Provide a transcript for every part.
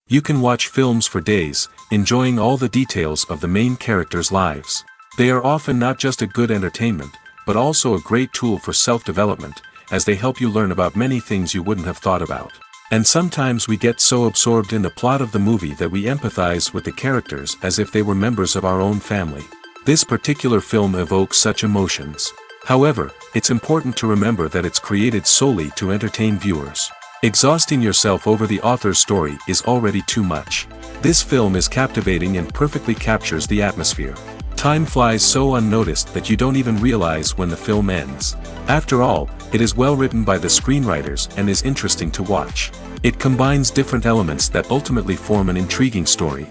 You can watch films for days, enjoying all the details of the main characters' lives. They are often not just a good entertainment, but also a great tool for self-development, as they help you learn about many things you wouldn't have thought about. And sometimes we get so absorbed in the plot of the movie that we empathize with the characters as if they were members of our own family. This particular film evokes such emotions. However, it's important to remember that it's created solely to entertain viewers. Exhausting yourself over the author's story is already too much. This film is captivating and perfectly captures the atmosphere. Time flies so unnoticed that you don't even realize when the film ends. After all, it is well written by the screenwriters and is interesting to watch. It combines different elements that ultimately form an intriguing story.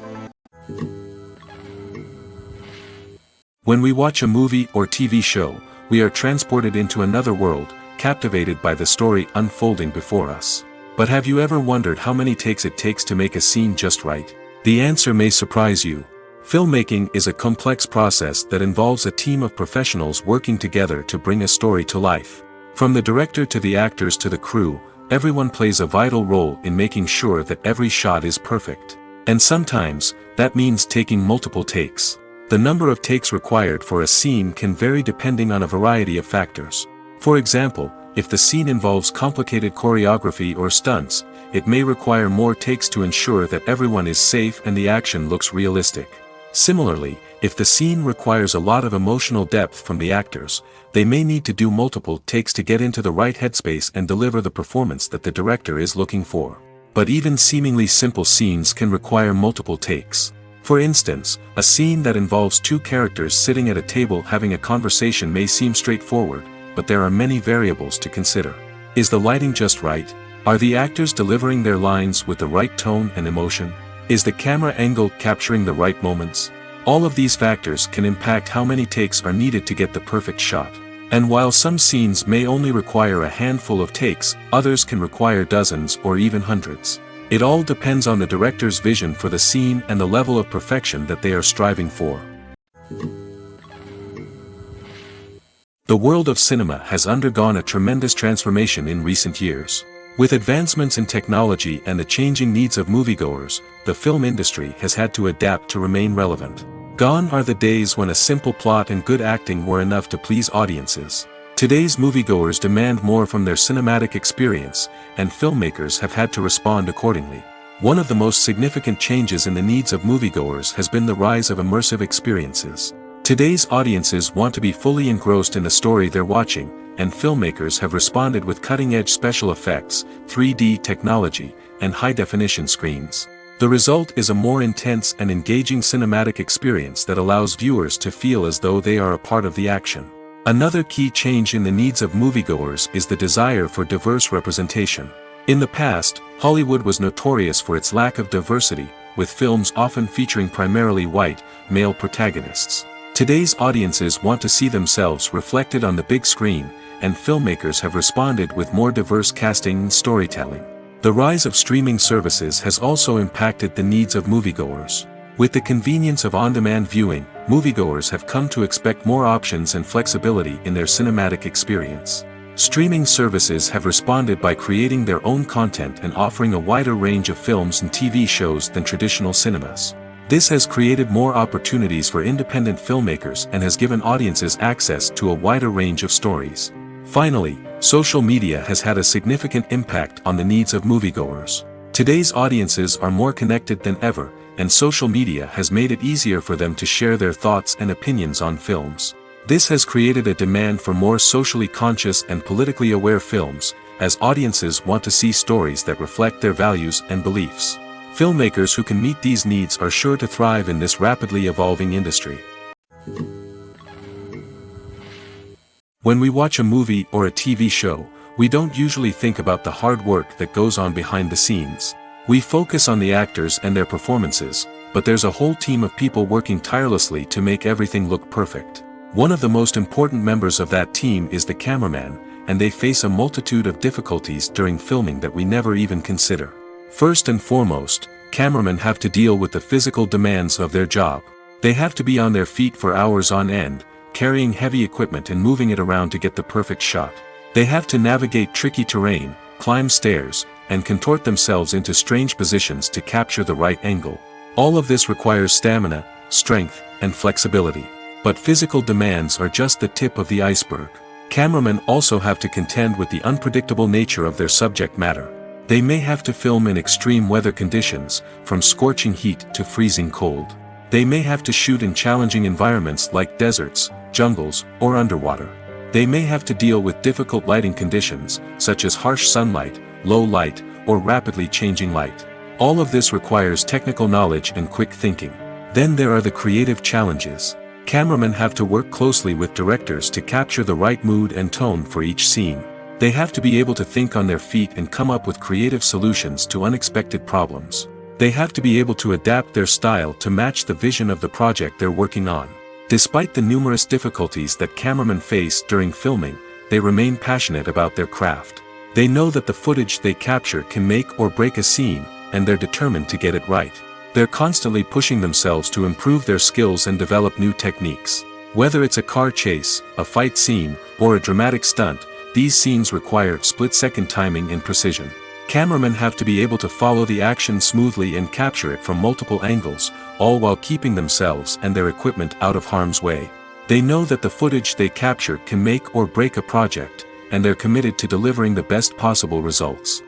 When we watch a movie or TV show, we are transported into another world, captivated by the story unfolding before us. But have you ever wondered how many takes it takes to make a scene just right? The answer may surprise you. Filmmaking is a complex process that involves a team of professionals working together to bring a story to life. From the director to the actors to the crew, everyone plays a vital role in making sure that every shot is perfect. And sometimes, that means taking multiple takes. The number of takes required for a scene can vary depending on a variety of factors. For example, if the scene involves complicated choreography or stunts, it may require more takes to ensure that everyone is safe and the action looks realistic. Similarly, if the scene requires a lot of emotional depth from the actors, they may need to do multiple takes to get into the right headspace and deliver the performance that the director is looking for. But even seemingly simple scenes can require multiple takes. For instance, a scene that involves two characters sitting at a table having a conversation may seem straightforward, but there are many variables to consider. Is the lighting just right? Are the actors delivering their lines with the right tone and emotion? Is the camera angle capturing the right moments? All of these factors can impact how many takes are needed to get the perfect shot. And while some scenes may only require a handful of takes, others can require dozens or even hundreds. It all depends on the director's vision for the scene and the level of perfection that they are striving for. The world of cinema has undergone a tremendous transformation in recent years. With advancements in technology and the changing needs of moviegoers, the film industry has had to adapt to remain relevant. Gone are the days when a simple plot and good acting were enough to please audiences. Today's moviegoers demand more from their cinematic experience, and filmmakers have had to respond accordingly. One of the most significant changes in the needs of moviegoers has been the rise of immersive experiences. Today's audiences want to be fully engrossed in the story they're watching, and filmmakers have responded with cutting-edge special effects, 3D technology, and high-definition screens. The result is a more intense and engaging cinematic experience that allows viewers to feel as though they are a part of the action. Another key change in the needs of moviegoers is the desire for diverse representation. In the past, Hollywood was notorious for its lack of diversity, with films often featuring primarily white, male protagonists. Today's audiences want to see themselves reflected on the big screen, and filmmakers have responded with more diverse casting and storytelling. The rise of streaming services has also impacted the needs of moviegoers. With the convenience of on-demand viewing, moviegoers have come to expect more options and flexibility in their cinematic experience. Streaming services have responded by creating their own content and offering a wider range of films and TV shows than traditional cinemas. This has created more opportunities for independent filmmakers and has given audiences access to a wider range of stories. Finally, social media has had a significant impact on the needs of moviegoers. Today's audiences are more connected than ever, and social media has made it easier for them to share their thoughts and opinions on films. This has created a demand for more socially conscious and politically aware films, as audiences want to see stories that reflect their values and beliefs. Filmmakers who can meet these needs are sure to thrive in this rapidly evolving industry. When we watch a movie or a TV show, we don't usually think about the hard work that goes on behind the scenes. We focus on the actors and their performances, but there's a whole team of people working tirelessly to make everything look perfect. One of the most important members of that team is the cameraman, and they face a multitude of difficulties during filming that we never even consider. First and foremost, cameramen have to deal with the physical demands of their job. They have to be on their feet for hours on end, carrying heavy equipment and moving it around to get the perfect shot. They have to navigate tricky terrain, climb stairs, and contort themselves into strange positions to capture the right angle. All of this requires stamina, strength, and flexibility. But physical demands are just the tip of the iceberg. Cameramen also have to contend with the unpredictable nature of their subject matter. They may have to film in extreme weather conditions, from scorching heat to freezing cold. They may have to shoot in challenging environments like deserts, jungles, or underwater. They may have to deal with difficult lighting conditions, such as harsh sunlight, low light, or rapidly changing light. All of this requires technical knowledge and quick thinking. Then there are the creative challenges. Cameramen have to work closely with directors to capture the right mood and tone for each scene. They have to be able to think on their feet and come up with creative solutions to unexpected problems. They have to be able to adapt their style to match the vision of the project they're working on. Despite the numerous difficulties that cameramen face during filming, they remain passionate about their craft. They know that the footage they capture can make or break a scene, and they're determined to get it right. They're constantly pushing themselves to improve their skills and develop new techniques. Whether it's a car chase, a fight scene, or a dramatic stunt, these scenes require split-second timing and precision. Cameramen have to be able to follow the action smoothly and capture it from multiple angles, all while keeping themselves and their equipment out of harm's way. They know that the footage they capture can make or break a project, and they're committed to delivering the best possible results.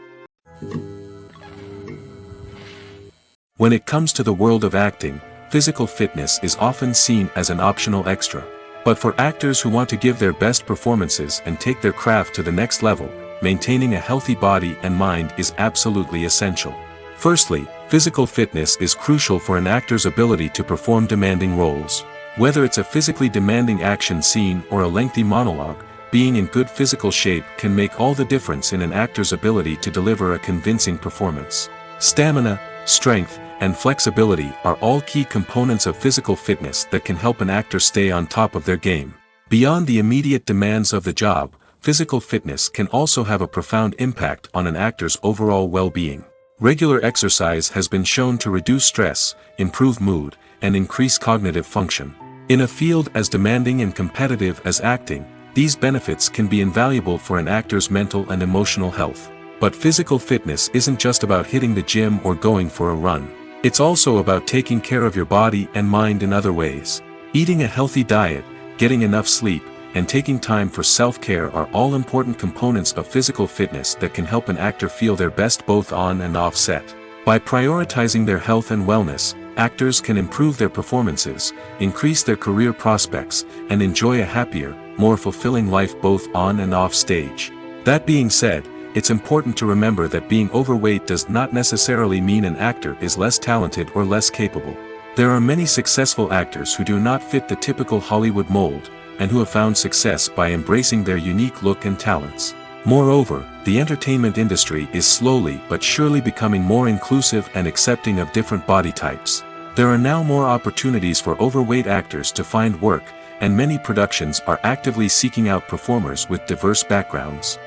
When it comes to the world of acting, physical fitness is often seen as an optional extra. But for actors who want to give their best performances and take their craft to the next level, maintaining a healthy body and mind is absolutely essential. Firstly, physical fitness is crucial for an actor's ability to perform demanding roles. Whether it's a physically demanding action scene or a lengthy monologue, being in good physical shape can make all the difference in an actor's ability to deliver a convincing performance. Stamina, strength, and flexibility are all key components of physical fitness that can help an actor stay on top of their game. Beyond the immediate demands of the job, physical fitness can also have a profound impact on an actor's overall well-being. Regular exercise has been shown to reduce stress, improve mood, and increase cognitive function. In a field as demanding and competitive as acting, these benefits can be invaluable for an actor's mental and emotional health. But physical fitness isn't just about hitting the gym or going for a run. It's also about taking care of your body and mind in other ways. Eating a healthy diet, getting enough sleep, and taking time for self-care are all important components of physical fitness that can help an actor feel their best both on and off set. By prioritizing their health and wellness, actors can improve their performances, increase their career prospects, and enjoy a happier, more fulfilling life both on and off stage. That being said, it's important to remember that being overweight does not necessarily mean an actor is less talented or less capable. There are many successful actors who do not fit the typical Hollywood mold, and who have found success by embracing their unique look and talents. Moreover, the entertainment industry is slowly but surely becoming more inclusive and accepting of different body types. There are now more opportunities for overweight actors to find work, and many productions are actively seeking out performers with diverse backgrounds.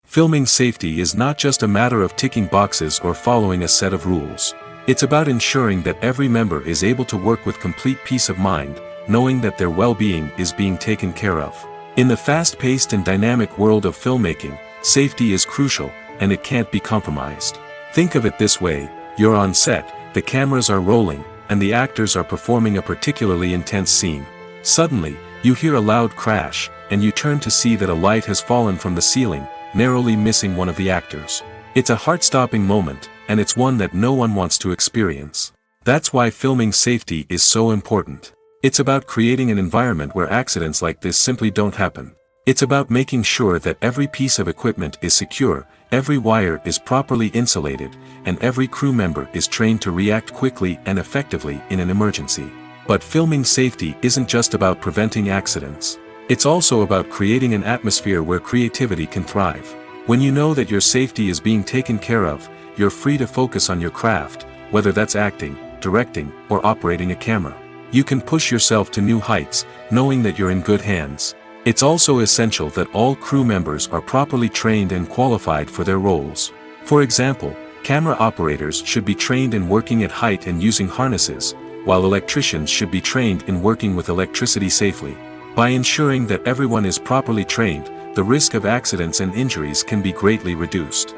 Filming safety is not just a matter of ticking boxes or following a set of rules. It's about ensuring that every member is able to work with complete peace of mind, knowing that their well-being is being taken care of. In the fast-paced and dynamic world of filmmaking, safety is crucial, and it can't be compromised. Think of it this way: you're on set, the cameras are rolling, and the actors are performing a particularly intense scene. Suddenly, you hear a loud crash, and you turn to see that a light has fallen from the ceiling, narrowly missing one of the actors. It's a heart-stopping moment, and it's one that no one wants to experience. That's why filming safety is so important. It's about creating an environment where accidents like this simply don't happen. It's about making sure that every piece of equipment is secure, every wire is properly insulated, and every crew member is trained to react quickly and effectively in an emergency. But filming safety isn't just about preventing accidents. It's also about creating an atmosphere where creativity can thrive. When you know that your safety is being taken care of, you're free to focus on your craft, whether that's acting, directing, or operating a camera. You can push yourself to new heights, knowing that you're in good hands. It's also essential that all crew members are properly trained and qualified for their roles. For example, camera operators should be trained in working at height and using harnesses, while electricians should be trained in working with electricity safely. By ensuring that everyone is properly trained, the risk of accidents and injuries can be greatly reduced.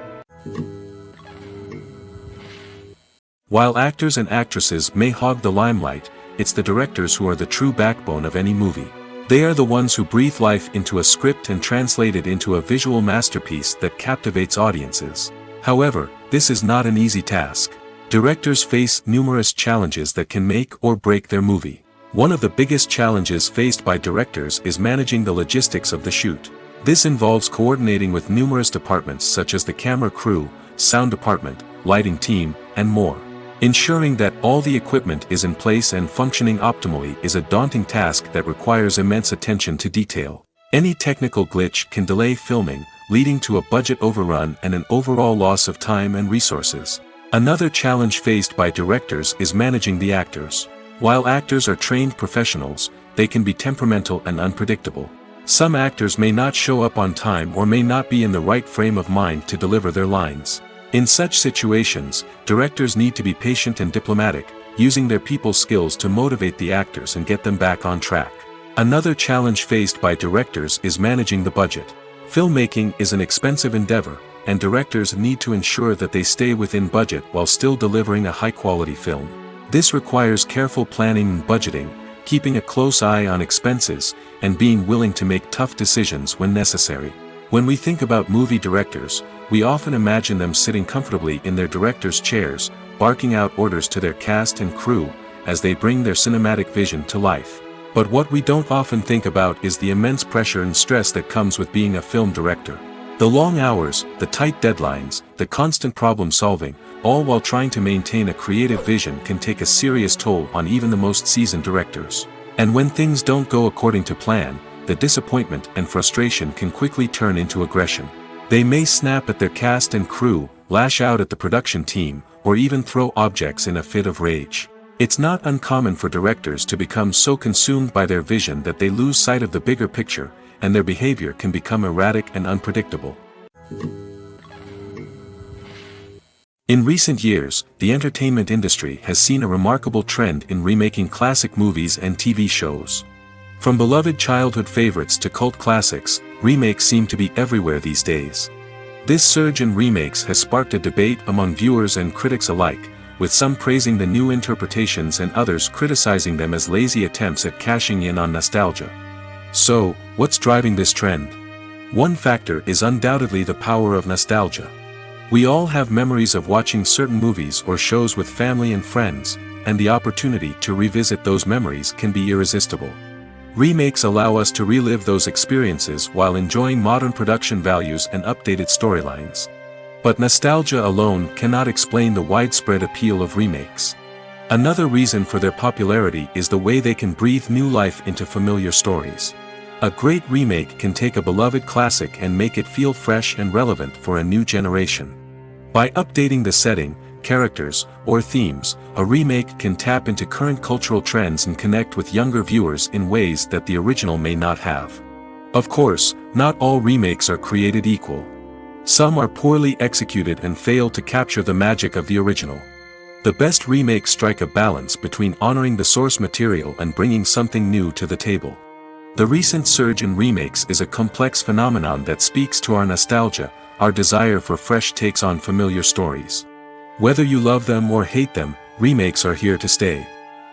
While actors and actresses may hog the limelight, it's the directors who are the true backbone of any movie. They are the ones who breathe life into a script and translate it into a visual masterpiece that captivates audiences. However, this is not an easy task. Directors face numerous challenges that can make or break their movie. One of the biggest challenges faced by directors is managing the logistics of the shoot. This involves coordinating with numerous departments such as the camera crew, sound department, lighting team, and more. Ensuring that all the equipment is in place and functioning optimally is a daunting task that requires immense attention to detail. Any technical glitch can delay filming, leading to a budget overrun and an overall loss of time and resources. Another challenge faced by directors is managing the actors. While actors are trained professionals, they can be temperamental and unpredictable. Some actors may not show up on time or may not be in the right frame of mind to deliver their lines. In such situations, directors need to be patient and diplomatic, using their people skills to motivate the actors and get them back on track. Another challenge faced by directors is managing the budget. Filmmaking is an expensive endeavor, and directors need to ensure that they stay within budget while still delivering a high-quality film. This requires careful planning and budgeting, keeping a close eye on expenses, and being willing to make tough decisions when necessary. When we think about movie directors, we often imagine them sitting comfortably in their director's chairs, barking out orders to their cast and crew, as they bring their cinematic vision to life. But what we don't often think about is the immense pressure and stress that comes with being a film director. The long hours, the tight deadlines, the constant problem solving, all while trying to maintain a creative vision can take a serious toll on even the most seasoned directors. And when things don't go according to plan, the disappointment and frustration can quickly turn into aggression. They may snap at their cast and crew, lash out at the production team, or even throw objects in a fit of rage. It's not uncommon for directors to become so consumed by their vision that they lose sight of the bigger picture, and their behavior can become erratic and unpredictable. In recent years, the entertainment industry has seen a remarkable trend in remaking classic movies and TV shows. From beloved childhood favorites to cult classics, remakes seem to be everywhere these days. This surge in remakes has sparked a debate among viewers and critics alike, with some praising the new interpretations and others criticizing them as lazy attempts at cashing in on nostalgia. So, what's driving this trend? One factor is undoubtedly the power of nostalgia. We all have memories of watching certain movies or shows with family and friends, and the opportunity to revisit those memories can be irresistible. Remakes allow us to relive those experiences while enjoying modern production values and updated storylines. But nostalgia alone cannot explain the widespread appeal of remakes. Another reason for their popularity is the way they can breathe new life into familiar stories. A great remake can take a beloved classic and make it feel fresh and relevant for a new generation. By updating the setting, characters, or themes, a remake can tap into current cultural trends and connect with younger viewers in ways that the original may not have. Of course, not all remakes are created equal. Some are poorly executed and fail to capture the magic of the original. The best remakes strike a balance between honoring the source material and bringing something new to the table. The recent surge in remakes is a complex phenomenon that speaks to our nostalgia, our desire for fresh takes on familiar stories. Whether you love them or hate them, remakes are here to stay.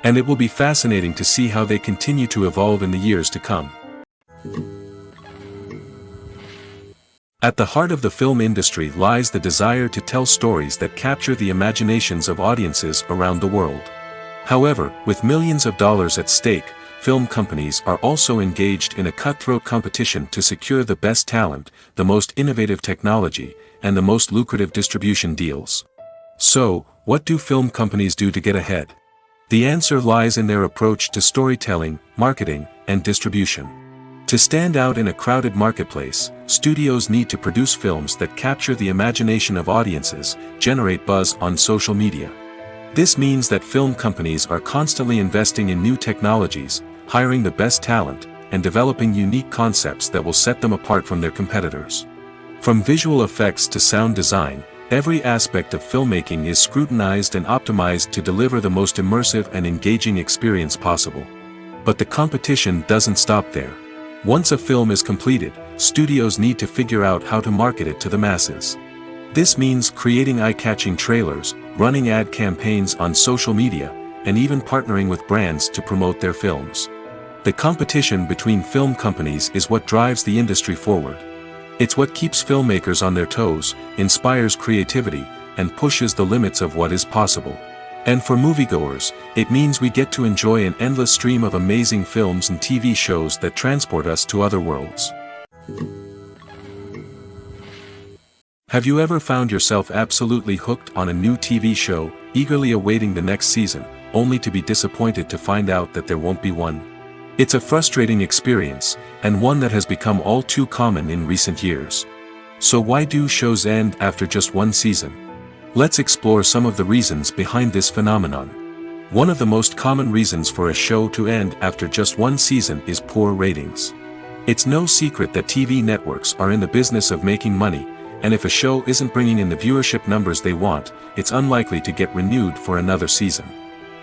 And it will be fascinating to see how they continue to evolve in the years to come. At the heart of the film industry lies the desire to tell stories that capture the imaginations of audiences around the world. However, with millions of dollars at stake, film companies are also engaged in a cutthroat competition to secure the best talent, the most innovative technology, and the most lucrative distribution deals. So, what do film companies do to get ahead? The answer lies in their approach to storytelling, marketing, and distribution. To stand out in a crowded marketplace, studios need to produce films that capture the imagination of audiences, generate buzz on social media. This means that film companies are constantly investing in new technologies, hiring the best talent, and developing unique concepts that will set them apart from their competitors. From visual effects to sound design, every aspect of filmmaking is scrutinized and optimized to deliver the most immersive and engaging experience possible. But the competition doesn't stop there. Once a film is completed, studios need to figure out how to market it to the masses. This means creating eye-catching trailers, running ad campaigns on social media, and even partnering with brands to promote their films. The competition between film companies is what drives the industry forward. It's what keeps filmmakers on their toes, inspires creativity, and pushes the limits of what is possible. And for moviegoers, it means we get to enjoy an endless stream of amazing films and TV shows that transport us to other worlds. Have you ever found yourself absolutely hooked on a new TV show, eagerly awaiting the next season, only to be disappointed to find out that there won't be one? It's a frustrating experience, and one that has become all too common in recent years. So why do shows end after just one season? Let's explore some of the reasons behind this phenomenon. One of the most common reasons for a show to end after just one season is poor ratings. It's no secret that TV networks are in the business of making money, and if a show isn't bringing in the viewership numbers they want, it's unlikely to get renewed for another season.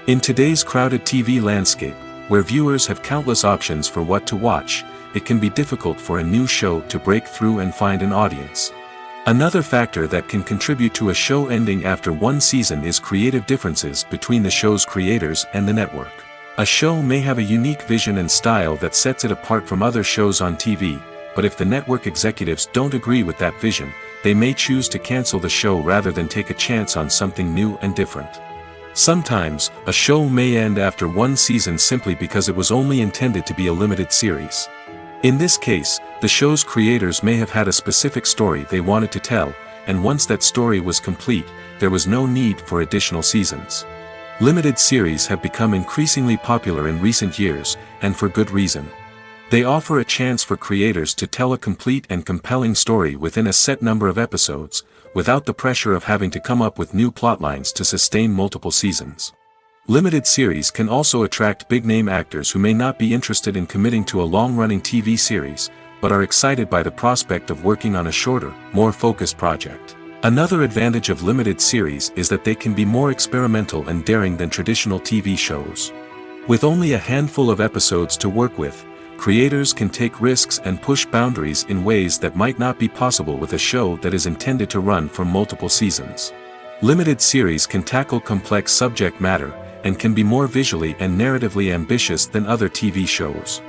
In today's crowded TV landscape, where viewers have countless options for what to watch, it can be difficult for a new show to break through and find an audience. Another factor that can contribute to a show ending after one season is creative differences between the show's creators and the network. A show may have a unique vision and style that sets it apart from other shows on TV, but if the network executives don't agree with that vision, they may choose to cancel the show rather than take a chance on something new and different. Sometimes, a show may end after one season simply because it was only intended to be a limited series. In this case, the show's creators may have had a specific story they wanted to tell, and once that story was complete, there was no need for additional seasons. Limited series have become increasingly popular in recent years, and for good reason. They offer a chance for creators to tell a complete and compelling story within a set number of episodes, without the pressure of having to come up with new plotlines to sustain multiple seasons. Limited series can also attract big-name actors who may not be interested in committing to a long-running TV series, but are excited by the prospect of working on a shorter, more focused project. Another advantage of limited series is that they can be more experimental and daring than traditional TV shows. With only a handful of episodes to work with, creators can take risks and push boundaries in ways that might not be possible with a show that is intended to run for multiple seasons. Limited series can tackle complex subject matter, and can be more visually and narratively ambitious than other TV shows.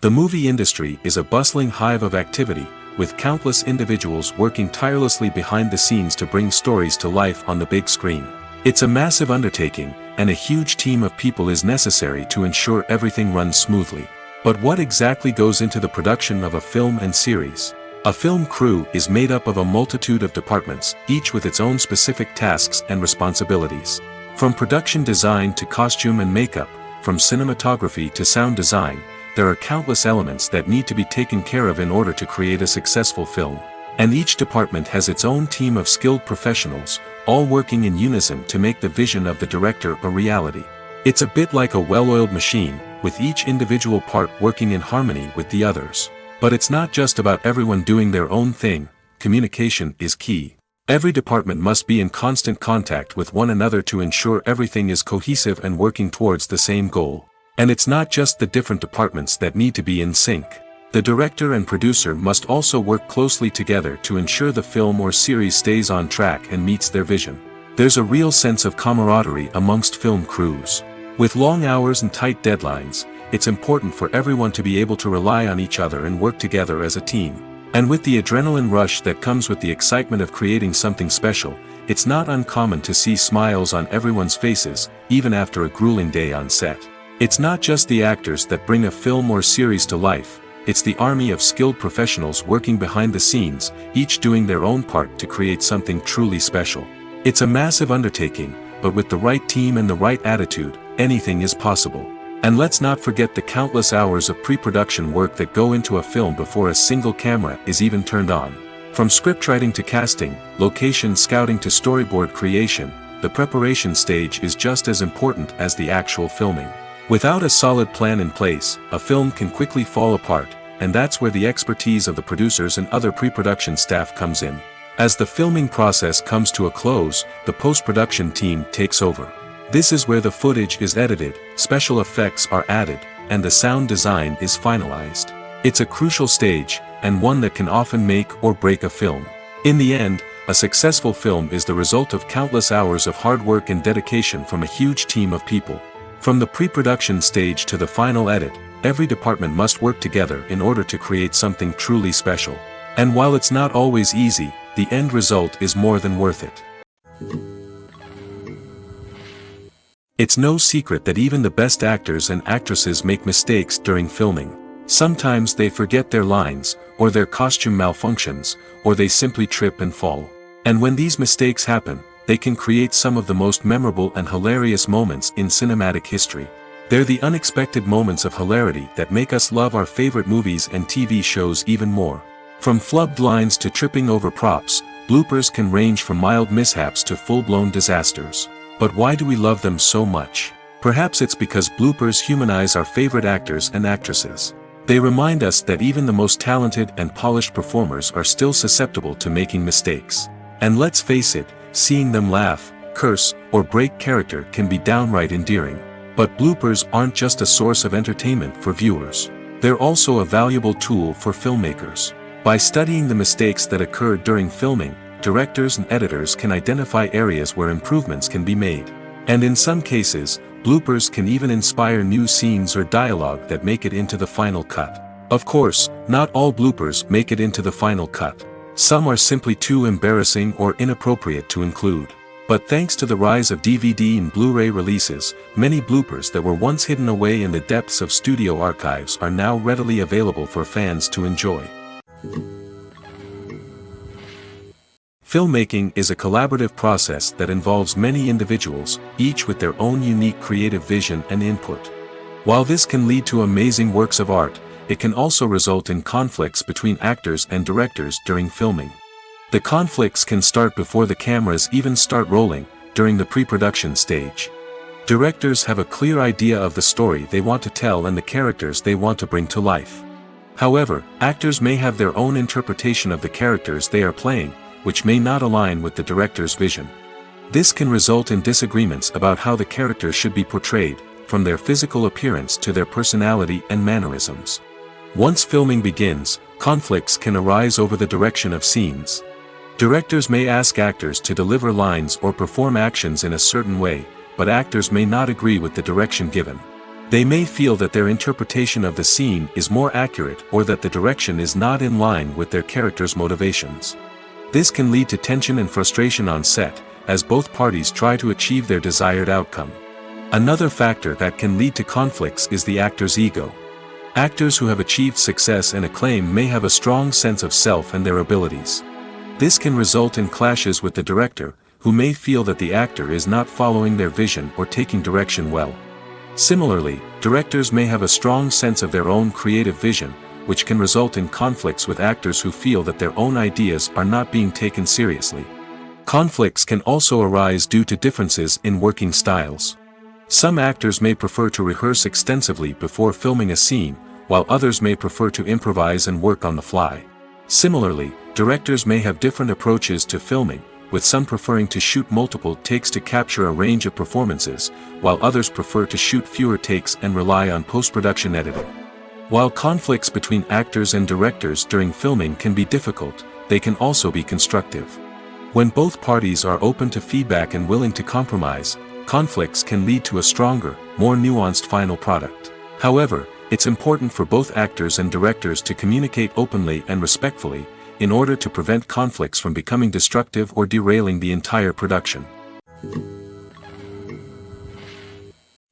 The movie industry is a bustling hive of activity, with countless individuals working tirelessly behind the scenes to bring stories to life on the big screen. It's a massive undertaking, and a huge team of people is necessary to ensure everything runs smoothly. But what exactly goes into the production of a film and series? A film crew is made up of a multitude of departments, each with its own specific tasks and responsibilities. From production design to costume and makeup, from cinematography to sound design, there are countless elements that need to be taken care of in order to create a successful film. And each department has its own team of skilled professionals, all working in unison to make the vision of the director a reality. It's a bit like a well-oiled machine, with each individual part working in harmony with the others. But it's not just about everyone doing their own thing. Communication is key. Every department must be in constant contact with one another to ensure everything is cohesive and working towards the same goal. And it's not just the different departments that need to be in sync. The director and producer must also work closely together to ensure the film or series stays on track and meets their vision. There's a real sense of camaraderie amongst film crews. With long hours and tight deadlines, it's important for everyone to be able to rely on each other and work together as a team. And with the adrenaline rush that comes with the excitement of creating something special, it's not uncommon to see smiles on everyone's faces, even after a grueling day on set. It's not just the actors that bring a film or series to life, it's the army of skilled professionals working behind the scenes, each doing their own part to create something truly special. It's a massive undertaking, but with the right team and the right attitude, anything is possible. And let's not forget the countless hours of pre-production work that go into a film before a single camera is even turned on. From scriptwriting to casting, location scouting to storyboard creation, the preparation stage is just as important as the actual filming. Without a solid plan in place, a film can quickly fall apart, and that's where the expertise of the producers and other pre-production staff comes in. As the filming process comes to a close, the post-production team takes over. This is where the footage is edited, special effects are added, and the sound design is finalized. It's a crucial stage, and one that can often make or break a film. In the end, a successful film is the result of countless hours of hard work and dedication from a huge team of people. From the pre-production stage to the final edit, every department must work together in order to create something truly special. And while it's not always easy, the end result is more than worth it. It's no secret that even the best actors and actresses make mistakes during filming. Sometimes they forget their lines, or their costume malfunctions, or they simply trip and fall. And when these mistakes happen, they can create some of the most memorable and hilarious moments in cinematic history. They're the unexpected moments of hilarity that make us love our favorite movies and TV shows even more. From flubbed lines to tripping over props, bloopers can range from mild mishaps to full-blown disasters. But why do we love them so much? Perhaps it's because bloopers humanize our favorite actors and actresses. They remind us that even the most talented and polished performers are still susceptible to making mistakes. And let's face it, seeing them laugh, curse, or break character can be downright endearing. But bloopers aren't just a source of entertainment for viewers. They're also a valuable tool for filmmakers. By studying the mistakes that occur during filming, directors and editors can identify areas where improvements can be made. And in some cases, bloopers can even inspire new scenes or dialogue that make it into the final cut. Of course, not all bloopers make it into the final cut. Some are simply too embarrassing or inappropriate to include. But thanks to the rise of DVD and Blu-ray releases, many bloopers that were once hidden away in the depths of studio archives are now readily available for fans to enjoy. Filmmaking is a collaborative process that involves many individuals, each with their own unique creative vision and input. While this can lead to amazing works of art, it can also result in conflicts between actors and directors during filming. The conflicts can start before the cameras even start rolling, during the pre-production stage. Directors have a clear idea of the story they want to tell and the characters they want to bring to life. However, actors may have their own interpretation of the characters they are playing, which may not align with the director's vision. This can result in disagreements about how the characters should be portrayed, from their physical appearance to their personality and mannerisms. Once filming begins, conflicts can arise over the direction of scenes. Directors may ask actors to deliver lines or perform actions in a certain way, but actors may not agree with the direction given. They may feel that their interpretation of the scene is more accurate or that the direction is not in line with their character's motivations. This can lead to tension and frustration on set, as both parties try to achieve their desired outcome. Another factor that can lead to conflicts is the actor's ego. Actors who have achieved success and acclaim may have a strong sense of self and their abilities. This can result in clashes with the director, who may feel that the actor is not following their vision or taking direction well. Similarly, directors may have a strong sense of their own creative vision, which can result in conflicts with actors who feel that their own ideas are not being taken seriously. Conflicts can also arise due to differences in working styles. Some actors may prefer to rehearse extensively before filming a scene, while others may prefer to improvise and work on the fly. Similarly, directors may have different approaches to filming, with some preferring to shoot multiple takes to capture a range of performances, while others prefer to shoot fewer takes and rely on post-production editing. While conflicts between actors and directors during filming can be difficult, they can also be constructive. When both parties are open to feedback and willing to compromise, conflicts can lead to a stronger, more nuanced final product. However, it's important for both actors and directors to communicate openly and respectfully, in order to prevent conflicts from becoming destructive or derailing the entire production.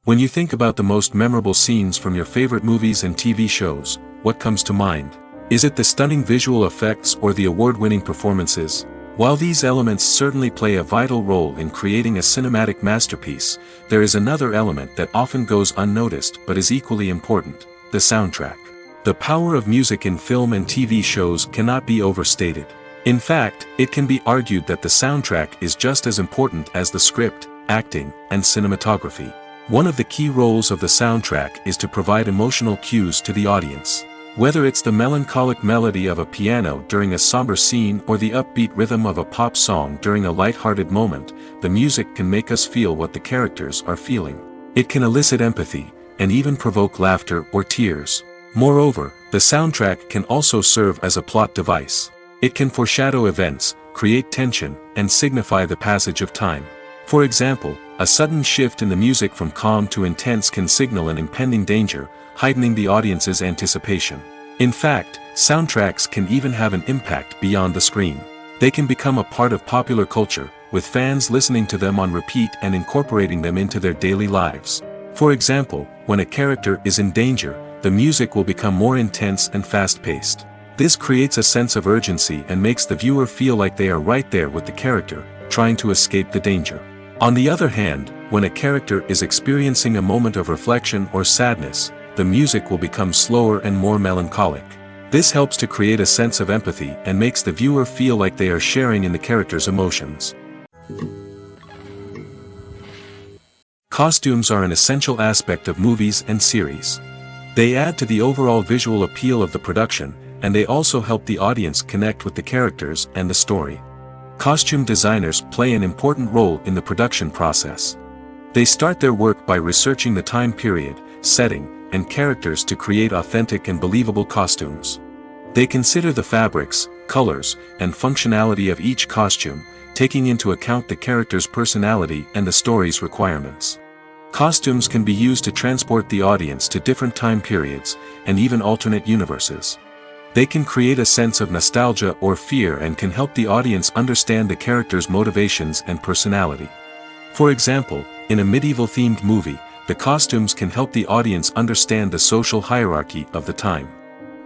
When you think about the most memorable scenes from your favorite movies and TV shows, what comes to mind? Is it the stunning visual effects or the award-winning performances? While these elements certainly play a vital role in creating a cinematic masterpiece, there is another element that often goes unnoticed but is equally important: the soundtrack. The power of music in film and TV shows cannot be overstated. In fact, it can be argued that the soundtrack is just as important as the script, acting, and cinematography. One of the key roles of the soundtrack is to provide emotional cues to the audience. Whether it's the melancholic melody of a piano during a somber scene or the upbeat rhythm of a pop song during a light-hearted moment, the music can make us feel what the characters are feeling. It can elicit empathy, and even provoke laughter or tears. Moreover, the soundtrack can also serve as a plot device. It can foreshadow events, create tension, and signify the passage of time. For example, a sudden shift in the music from calm to intense can signal an impending danger, heightening the audience's anticipation. In fact, soundtracks can even have an impact beyond the screen. They can become a part of popular culture, with fans listening to them on repeat and incorporating them into their daily lives. For example, when a character is in danger, the music will become more intense and fast-paced. This creates a sense of urgency and makes the viewer feel like they are right there with the character, trying to escape the danger. On the other hand, when a character is experiencing a moment of reflection or sadness, the music will become slower and more melancholic. This helps to create a sense of empathy and makes the viewer feel like they are sharing in the character's emotions. Costumes are an essential aspect of movies and series. They add to the overall visual appeal of the production, and they also help the audience connect with the characters and the story. Costume designers play an important role in the production process. They start their work by researching the time period, setting, and characters to create authentic and believable costumes. They consider the fabrics, colors, and functionality of each costume, taking into account the character's personality and the story's requirements. Costumes can be used to transport the audience to different time periods, and even alternate universes. They can create a sense of nostalgia or fear and can help the audience understand the character's motivations and personality. For example, in a medieval-themed movie, the costumes can help the audience understand the social hierarchy of the time.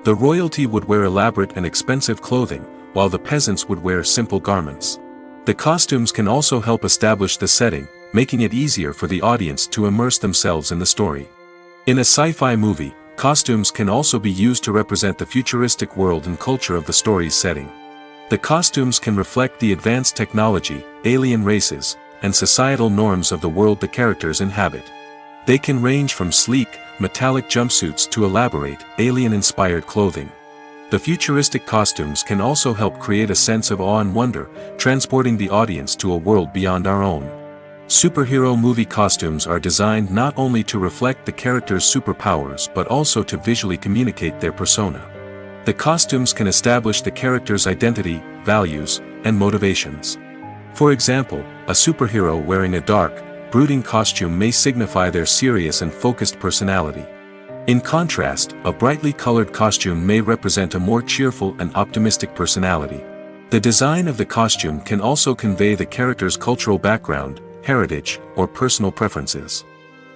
The royalty would wear elaborate and expensive clothing, while the peasants would wear simple garments. The costumes can also help establish the setting, making it easier for the audience to immerse themselves in the story. In a sci-fi movie, costumes can also be used to represent the futuristic world and culture of the story's setting. The costumes can reflect the advanced technology, alien races, and societal norms of the world the characters inhabit. They can range from sleek, metallic jumpsuits to elaborate, alien-inspired clothing. The futuristic costumes can also help create a sense of awe and wonder, transporting the audience to a world beyond our own. Superhero movie costumes are designed not only to reflect the character's superpowers but also to visually communicate their persona. The costumes can establish the character's identity, values, and motivations. For example, a superhero wearing a dark, brooding costume may signify their serious and focused personality. In contrast, a brightly colored costume may represent a more cheerful and optimistic personality. The design of the costume can also convey the character's cultural background, heritage, or personal preferences.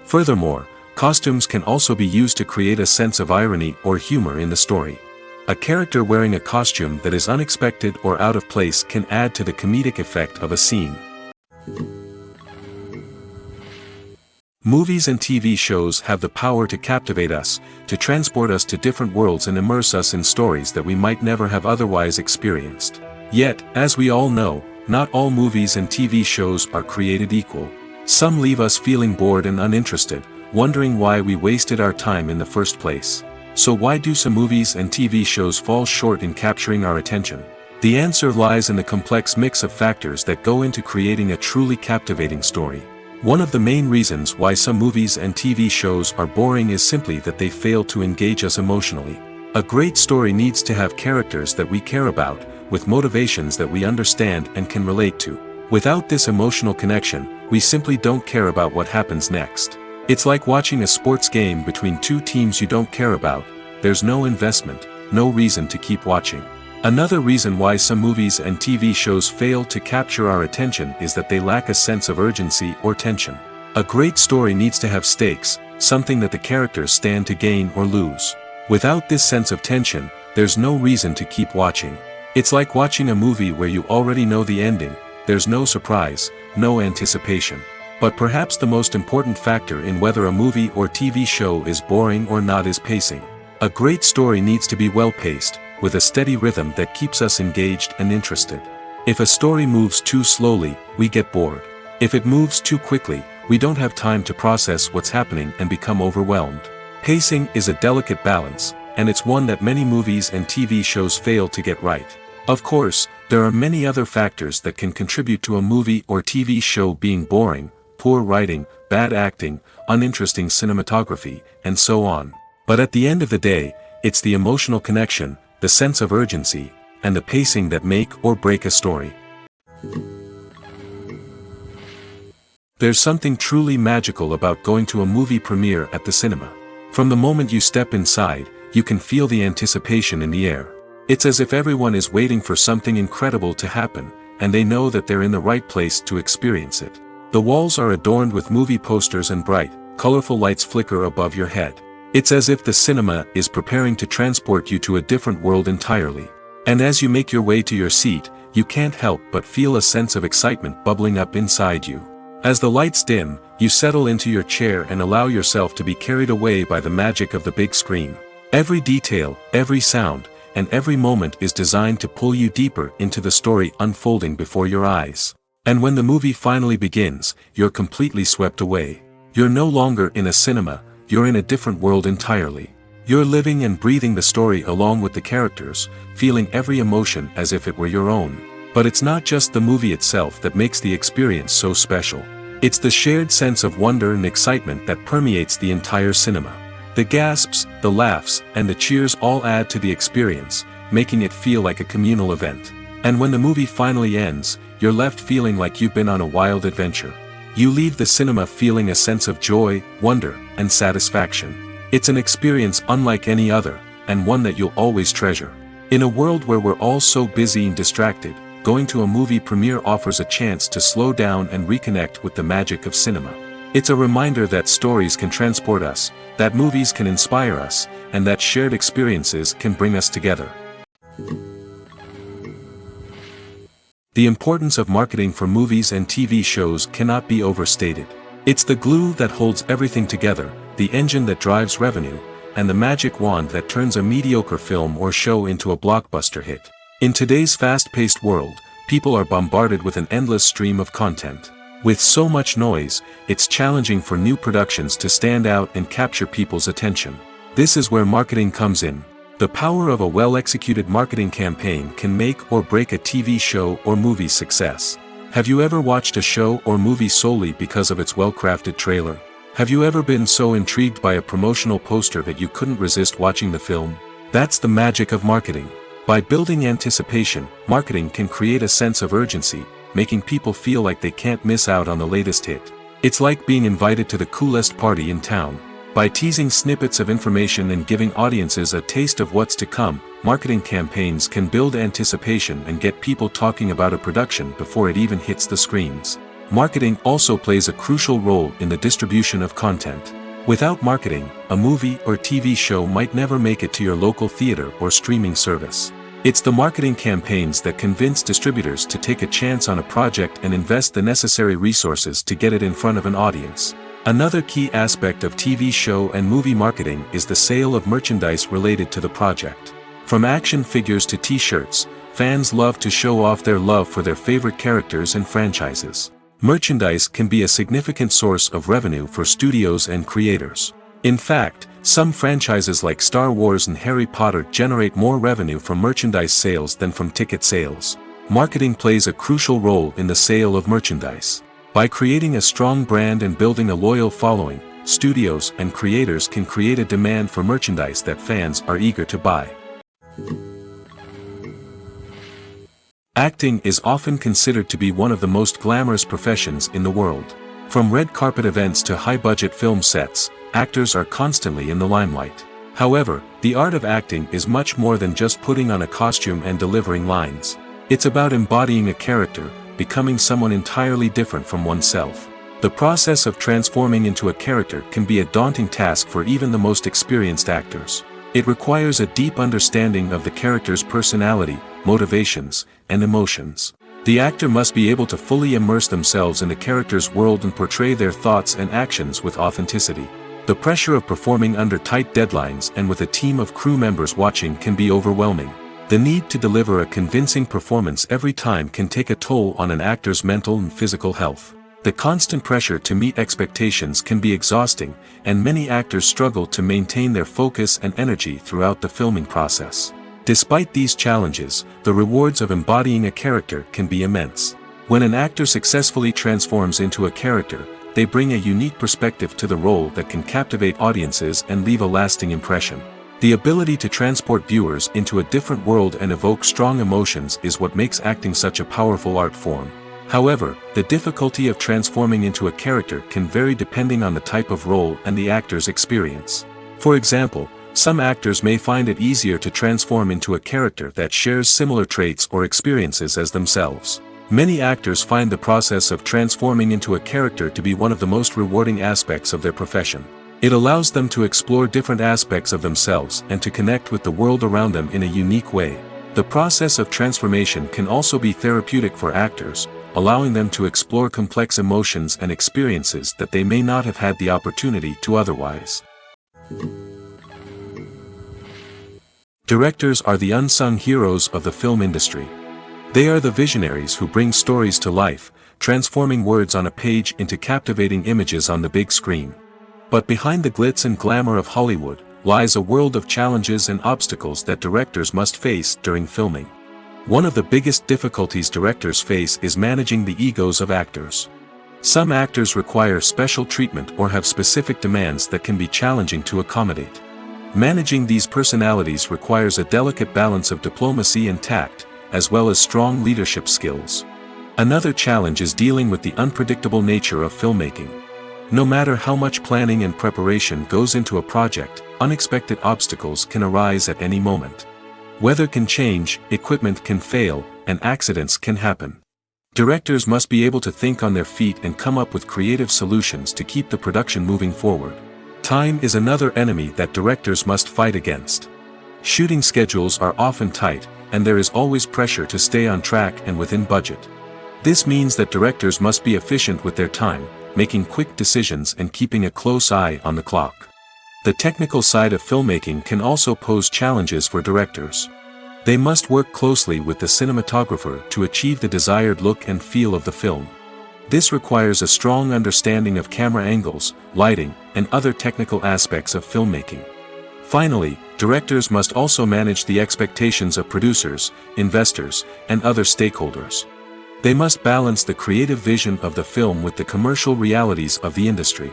Furthermore, costumes can also be used to create a sense of irony or humor in the story. A character wearing a costume that is unexpected or out of place can add to the comedic effect of a scene. Movies and TV shows have the power to captivate us, to transport us to different worlds and immerse us in stories that we might never have otherwise experienced. Yet, as we all know, not all movies and TV shows are created equal. Some leave us feeling bored and uninterested, wondering why we wasted our time in the first place. So why do some movies and TV shows fall short in capturing our attention? The answer lies in the complex mix of factors that go into creating a truly captivating story. One of the main reasons why some movies and TV shows are boring is simply that they fail to engage us emotionally. A great story needs to have characters that we care about, with motivations that we understand and can relate to. Without this emotional connection, we simply don't care about what happens next. It's like watching a sports game between two teams you don't care about. There's no investment, no reason to keep watching. Another reason why some movies and TV shows fail to capture our attention is that they lack a sense of urgency or tension. A great story needs to have stakes, something that the characters stand to gain or lose. Without this sense of tension, there's no reason to keep watching. It's like watching a movie where you already know the ending. There's no surprise, no anticipation. But perhaps the most important factor in whether a movie or TV show is boring or not is pacing. A great story needs to be well-paced, with a steady rhythm that keeps us engaged and interested. If a story moves too slowly, we get bored. If it moves too quickly, we don't have time to process what's happening and become overwhelmed. Pacing is a delicate balance, and it's one that many movies and TV shows fail to get right. Of course, there are many other factors that can contribute to a movie or TV show being boring, poor writing, bad acting, uninteresting cinematography, and so on. But at the end of the day, it's the emotional connection, the sense of urgency, and the pacing that make or break a story. There's something truly magical about going to a movie premiere at the cinema. From the moment you step inside, you can feel the anticipation in the air. It's as if everyone is waiting for something incredible to happen, and they know that they're in the right place to experience it. The walls are adorned with movie posters and bright, colorful lights flicker above your head. It's as if the cinema is preparing to transport you to a different world entirely. And as you make your way to your seat, you can't help but feel a sense of excitement bubbling up inside you. As the lights dim, you settle into your chair and allow yourself to be carried away by the magic of the big screen. Every detail, every sound, and every moment is designed to pull you deeper into the story unfolding before your eyes. And when the movie finally begins, you're completely swept away. You're no longer in a cinema, you're in a different world entirely. You're living and breathing the story along with the characters, feeling every emotion as if it were your own. But it's not just the movie itself that makes the experience so special. It's the shared sense of wonder and excitement that permeates the entire cinema. The gasps, the laughs, and the cheers all add to the experience, making it feel like a communal event. And when the movie finally ends, you're left feeling like you've been on a wild adventure. You leave the cinema feeling a sense of joy, wonder, and satisfaction. It's an experience unlike any other, and one that you'll always treasure. In a world where we're all so busy and distracted, going to a movie premiere offers a chance to slow down and reconnect with the magic of cinema. It's a reminder that stories can transport us, that movies can inspire us, and that shared experiences can bring us together. The importance of marketing for movies and TV shows cannot be overstated. It's the glue that holds everything together, the engine that drives revenue, and the magic wand that turns a mediocre film or show into a blockbuster hit. In today's fast-paced world, people are bombarded with an endless stream of content. With so much noise, it's challenging for new productions to stand out and capture people's attention. This is where marketing comes in. The power of a well-executed marketing campaign can make or break a TV show or movie's success. Have you ever watched a show or movie solely because of its well-crafted trailer? Have you ever been so intrigued by a promotional poster that you couldn't resist watching the film? That's the magic of marketing. By building anticipation, marketing can create a sense of urgency, making people feel like they can't miss out on the latest hit. It's like being invited to the coolest party in town. By teasing snippets of information and giving audiences a taste of what's to come, marketing campaigns can build anticipation and get people talking about a production before it even hits the screens. Marketing also plays a crucial role in the distribution of content. Without marketing, a movie or TV show might never make it to your local theater or streaming service. It's the marketing campaigns that convince distributors to take a chance on a project and invest the necessary resources to get it in front of an audience. Another key aspect of TV show and movie marketing is the sale of merchandise related to the project. From action figures to t-shirts, fans love to show off their love for their favorite characters and franchises. Merchandise can be a significant source of revenue for studios and creators. In fact, some franchises like Star Wars and Harry Potter generate more revenue from merchandise sales than from ticket sales. Marketing plays a crucial role in the sale of merchandise. By creating a strong brand and building a loyal following, studios and creators can create a demand for merchandise that fans are eager to buy. Acting is often considered to be one of the most glamorous professions in the world. From red carpet events to high-budget film sets, actors are constantly in the limelight. However, the art of acting is much more than just putting on a costume and delivering lines. It's about embodying a character, becoming someone entirely different from oneself. The process of transforming into a character can be a daunting task for even the most experienced actors. It requires a deep understanding of the character's personality, motivations, and emotions. The actor must be able to fully immerse themselves in the character's world and portray their thoughts and actions with authenticity. The pressure of performing under tight deadlines and with a team of crew members watching can be overwhelming. The need to deliver a convincing performance every time can take a toll on an actor's mental and physical health. The constant pressure to meet expectations can be exhausting, and many actors struggle to maintain their focus and energy throughout the filming process. Despite these challenges, the rewards of embodying a character can be immense. When an actor successfully transforms into a character, they bring a unique perspective to the role that can captivate audiences and leave a lasting impression. The ability to transport viewers into a different world and evoke strong emotions is what makes acting such a powerful art form. However, the difficulty of transforming into a character can vary depending on the type of role and the actor's experience. For example, some actors may find it easier to transform into a character that shares similar traits or experiences as themselves. Many actors find the process of transforming into a character to be one of the most rewarding aspects of their profession. It allows them to explore different aspects of themselves and to connect with the world around them in a unique way. The process of transformation can also be therapeutic for actors, allowing them to explore complex emotions and experiences that they may not have had the opportunity to otherwise. Directors are the unsung heroes of the film industry. They are the visionaries who bring stories to life, transforming words on a page into captivating images on the big screen. But behind the glitz and glamour of Hollywood, lies a world of challenges and obstacles that directors must face during filming. One of the biggest difficulties directors face is managing the egos of actors. Some actors require special treatment or have specific demands that can be challenging to accommodate. Managing these personalities requires a delicate balance of diplomacy and tact, as well as strong leadership skills. Another challenge is dealing with the unpredictable nature of filmmaking. No matter how much planning and preparation goes into a project, unexpected obstacles can arise at any moment. Weather can change, equipment can fail, and accidents can happen. Directors must be able to think on their feet and come up with creative solutions to keep the production moving forward. Time is another enemy that directors must fight against. Shooting schedules are often tight, and there is always pressure to stay on track and within budget. This means that directors must be efficient with their time, making quick decisions and keeping a close eye on the clock. The technical side of filmmaking can also pose challenges for directors. They must work closely with the cinematographer to achieve the desired look and feel of the film. This requires a strong understanding of camera angles, lighting, and other technical aspects of filmmaking. Finally, directors must also manage the expectations of producers, investors, and other stakeholders. They must balance the creative vision of the film with the commercial realities of the industry.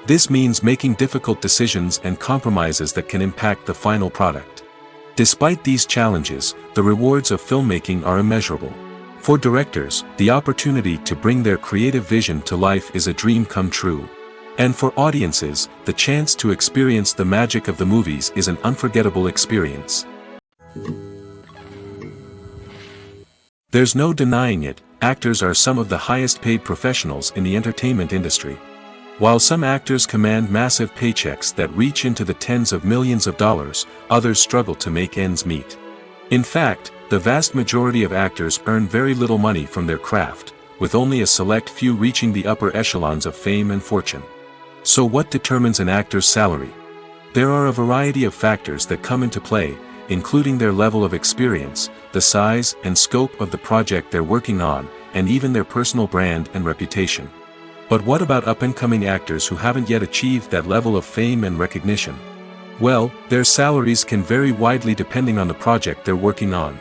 This means making difficult decisions and compromises that can impact the final product. Despite these challenges, the rewards of filmmaking are immeasurable. For directors, the opportunity to bring their creative vision to life is a dream come true. And for audiences, the chance to experience the magic of the movies is an unforgettable experience. There's no denying it, actors are some of the highest paid professionals in the entertainment industry. While some actors command massive paychecks that reach into the tens of millions of dollars, others struggle to make ends meet. In fact, the vast majority of actors earn very little money from their craft, with only a select few reaching the upper echelons of fame and fortune. So what determines an actor's salary? There are a variety of factors that come into play, including their level of experience, the size and scope of the project they're working on, and even their personal brand and reputation. But what about up-and-coming actors who haven't yet achieved that level of fame and recognition? Well, their salaries can vary widely depending on the project they're working on.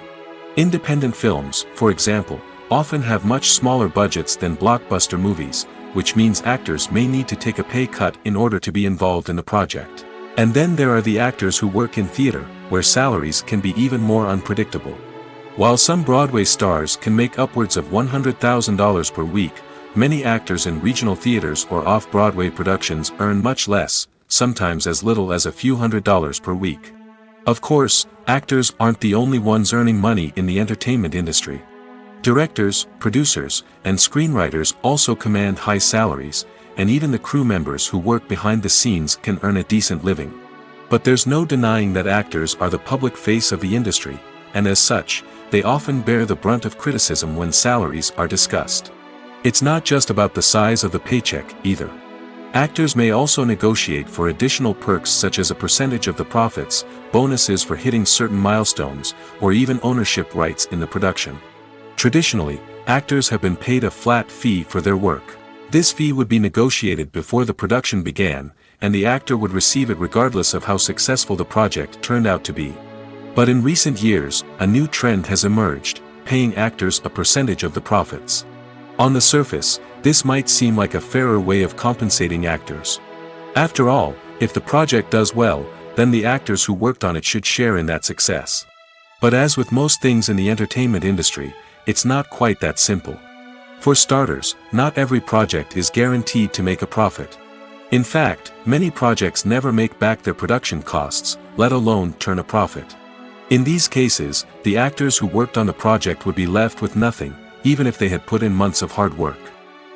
Independent films, for example, often have much smaller budgets than blockbuster movies, which means actors may need to take a pay cut in order to be involved in the project. And then there are the actors who work in theater, where salaries can be even more unpredictable. While some Broadway stars can make upwards of $100,000 per week, many actors in regional theaters or off-Broadway productions earn much less, sometimes as little as a few $100s per week. Of course, actors aren't the only ones earning money in the entertainment industry. Directors, producers, and screenwriters also command high salaries, and even the crew members who work behind the scenes can earn a decent living. But there's no denying that actors are the public face of the industry, and as such, they often bear the brunt of criticism when salaries are discussed. It's not just about the size of the paycheck, either. Actors may also negotiate for additional perks such as a percentage of the profits, bonuses for hitting certain milestones, or even ownership rights in the production. Traditionally, actors have been paid a flat fee for their work. This fee would be negotiated before the production began, and the actor would receive it regardless of how successful the project turned out to be. But in recent years, a new trend has emerged, paying actors a percentage of the profits. On the surface, This might seem like a fairer way of compensating actors. After all, if the project does well, then the actors who worked on it should share in that success. But as with most things in the entertainment industry, it's not quite that simple. For starters, not every project is guaranteed to make a profit. In fact, many projects never make back their production costs, let alone turn a profit. In these cases, the actors who worked on the project would be left with nothing, even if they had put in months of hard work.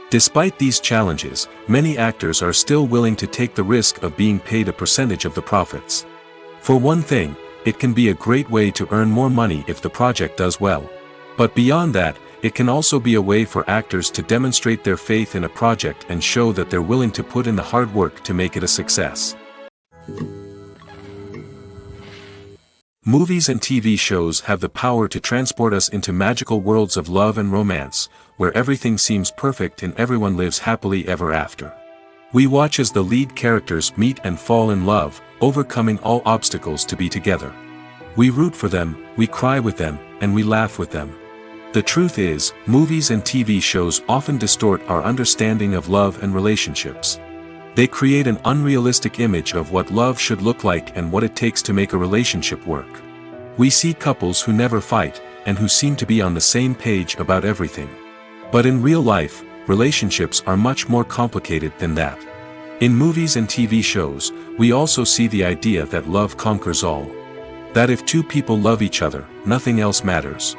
Despite these challenges, many actors are still willing to take the risk of being paid a percentage of the profits. For one thing, it can be a great way to earn more money if the project does well. But beyond that, it can also be a way for actors to demonstrate their faith in a project and show that they're willing to put in the hard work to make it a success. Movies and TV shows have the power to transport us into magical worlds of love and romance, where everything seems perfect and everyone lives happily ever after. We watch as the lead characters meet and fall in love, overcoming all obstacles to be together. We root for them, we cry with them, and we laugh with them. The truth is, movies and TV shows often distort our understanding of love and relationships. They create an unrealistic image of what love should look like and what it takes to make a relationship work. We see couples who never fight, and who seem to be on the same page about everything. But in real life, relationships are much more complicated than that. In movies and TV shows, we also see the idea that love conquers all. That if two people love each other, nothing else matters.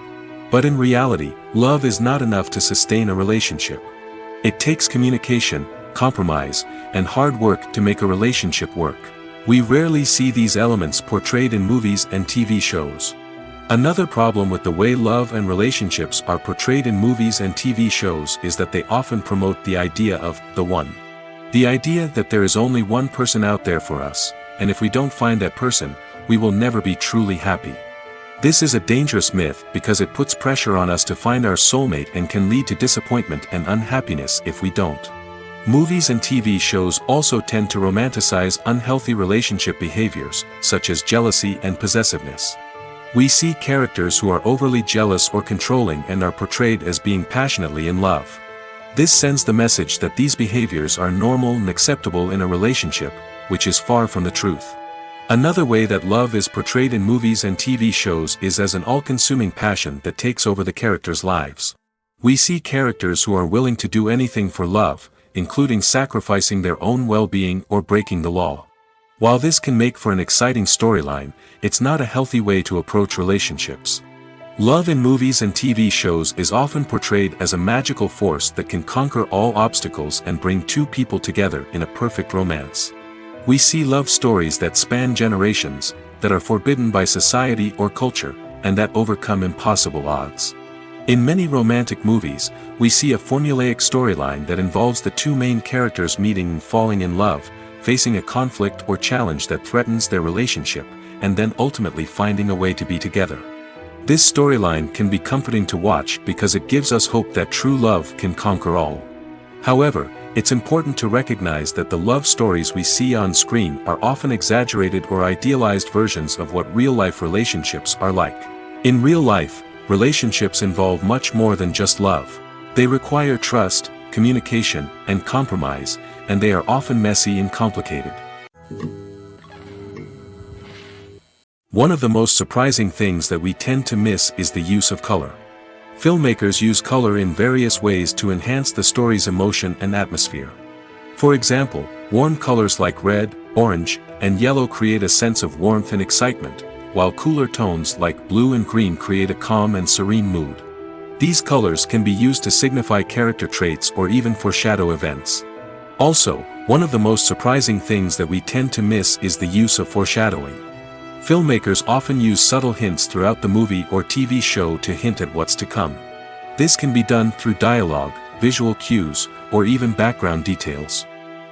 But in reality, love is not enough to sustain a relationship. It takes communication, compromise, and hard work to make a relationship work. We rarely see these elements portrayed in movies and TV shows. Another problem with the way love and relationships are portrayed in movies and TV shows is that they often promote the idea of the one. The idea that there is only one person out there for us, and if we don't find that person, we will never be truly happy. This is a dangerous myth because it puts pressure on us to find our soulmate and can lead to disappointment and unhappiness if we don't. Movies and TV shows also tend to romanticize unhealthy relationship behaviors, such as jealousy and possessiveness. We see characters who are overly jealous or controlling and are portrayed as being passionately in love. This sends the message that these behaviors are normal and acceptable in a relationship, which is far from the truth. Another way that love is portrayed in movies and TV shows is as an all-consuming passion that takes over the characters' lives. We see characters who are willing to do anything for love, including sacrificing their own well-being or breaking the law. While this can make for an exciting storyline, it's not a healthy way to approach relationships. Love in movies and TV shows is often portrayed as a magical force that can conquer all obstacles and bring two people together in a perfect romance. We see love stories that span generations, that are forbidden by society or culture, and that overcome impossible odds. In many romantic movies, we see a formulaic storyline that involves the two main characters meeting and falling in love, facing a conflict or challenge that threatens their relationship, and then ultimately finding a way to be together. This storyline can be comforting to watch because it gives us hope that true love can conquer all. However, it's important to recognize that the love stories we see on screen are often exaggerated or idealized versions of what real-life relationships are like. In real life, relationships involve much more than just love. They require trust, communication, and compromise, and they are often messy and complicated. One of the most surprising things that we tend to miss is the use of color. Filmmakers use color in various ways to enhance the story's emotion and atmosphere. For example, warm colors like red, orange, and yellow create a sense of warmth and excitement, while cooler tones like blue and green create a calm and serene mood. These colors can be used to signify character traits or even foreshadow events. Also, one of the most surprising things that we tend to miss is the use of foreshadowing. Filmmakers often use subtle hints throughout the movie or TV show to hint at what's to come. This can be done through dialogue, visual cues, or even background details.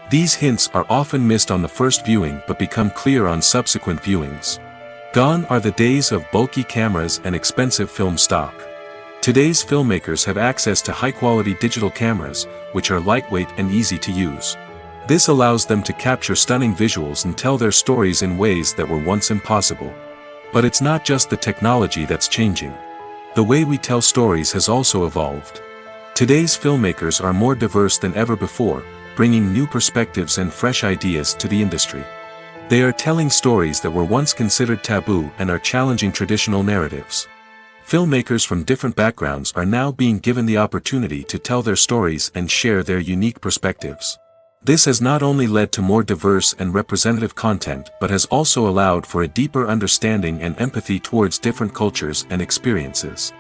These hints are often missed on the first viewing but become clear on subsequent viewings. Gone are the days of bulky cameras and expensive film stock. Today's filmmakers have access to high-quality digital cameras, which are lightweight and easy to use. This allows them to capture stunning visuals and tell their stories in ways that were once impossible. But it's not just the technology that's changing. The way we tell stories has also evolved. Today's filmmakers are more diverse than ever before, bringing new perspectives and fresh ideas to the industry. They are telling stories that were once considered taboo and are challenging traditional narratives. Filmmakers from different backgrounds are now being given the opportunity to tell their stories and share their unique perspectives. This has not only led to more diverse and representative content but has also allowed for a deeper understanding and empathy towards different cultures and experiences.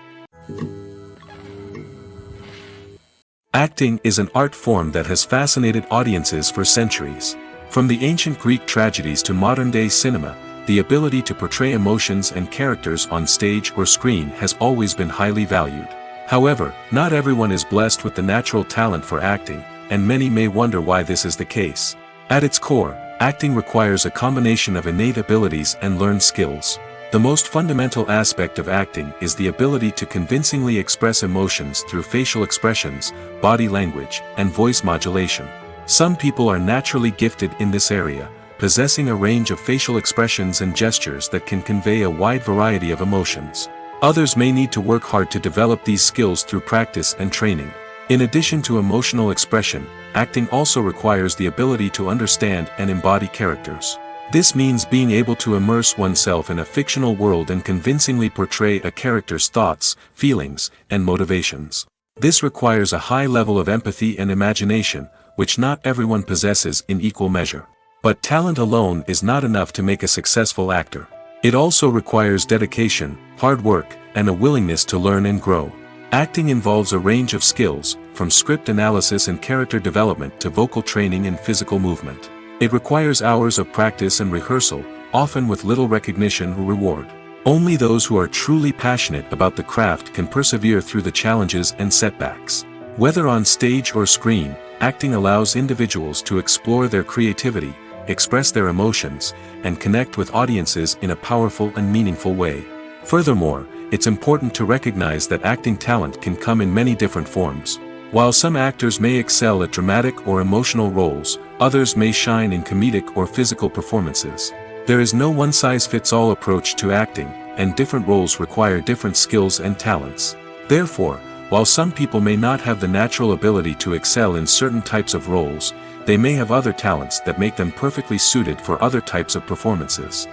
Acting is an art form that has fascinated audiences for centuries. From the ancient Greek tragedies to modern-day cinema, the ability to portray emotions and characters on stage or screen has always been highly valued. However, not everyone is blessed with the natural talent for acting, and many may wonder why this is the case. At its core, acting requires a combination of innate abilities and learned skills. The most fundamental aspect of acting is the ability to convincingly express emotions through facial expressions, body language, and voice modulation. Some people are naturally gifted in this area, possessing a range of facial expressions and gestures that can convey a wide variety of emotions. Others may need to work hard to develop these skills through practice and training. In addition to emotional expression, acting also requires the ability to understand and embody characters. This means being able to immerse oneself in a fictional world and convincingly portray a character's thoughts, feelings, and motivations. This requires a high level of empathy and imagination, which not everyone possesses in equal measure. But talent alone is not enough to make a successful actor. It also requires dedication, hard work, and a willingness to learn and grow. Acting involves a range of skills, from script analysis and character development to vocal training and physical movement. It requires hours of practice and rehearsal, often with little recognition or reward. Only those who are truly passionate about the craft can persevere through the challenges and setbacks. Whether on stage or screen, acting allows individuals to explore their creativity, express their emotions, and connect with audiences in a powerful and meaningful way. Furthermore, it's important to recognize that acting talent can come in many different forms. While some actors may excel at dramatic or emotional roles, others may shine in comedic or physical performances. There is no one-size-fits-all approach to acting, and different roles require different skills and talents. Therefore, while some people may not have the natural ability to excel in certain types of roles, they may have other talents that make them perfectly suited for other types of performances.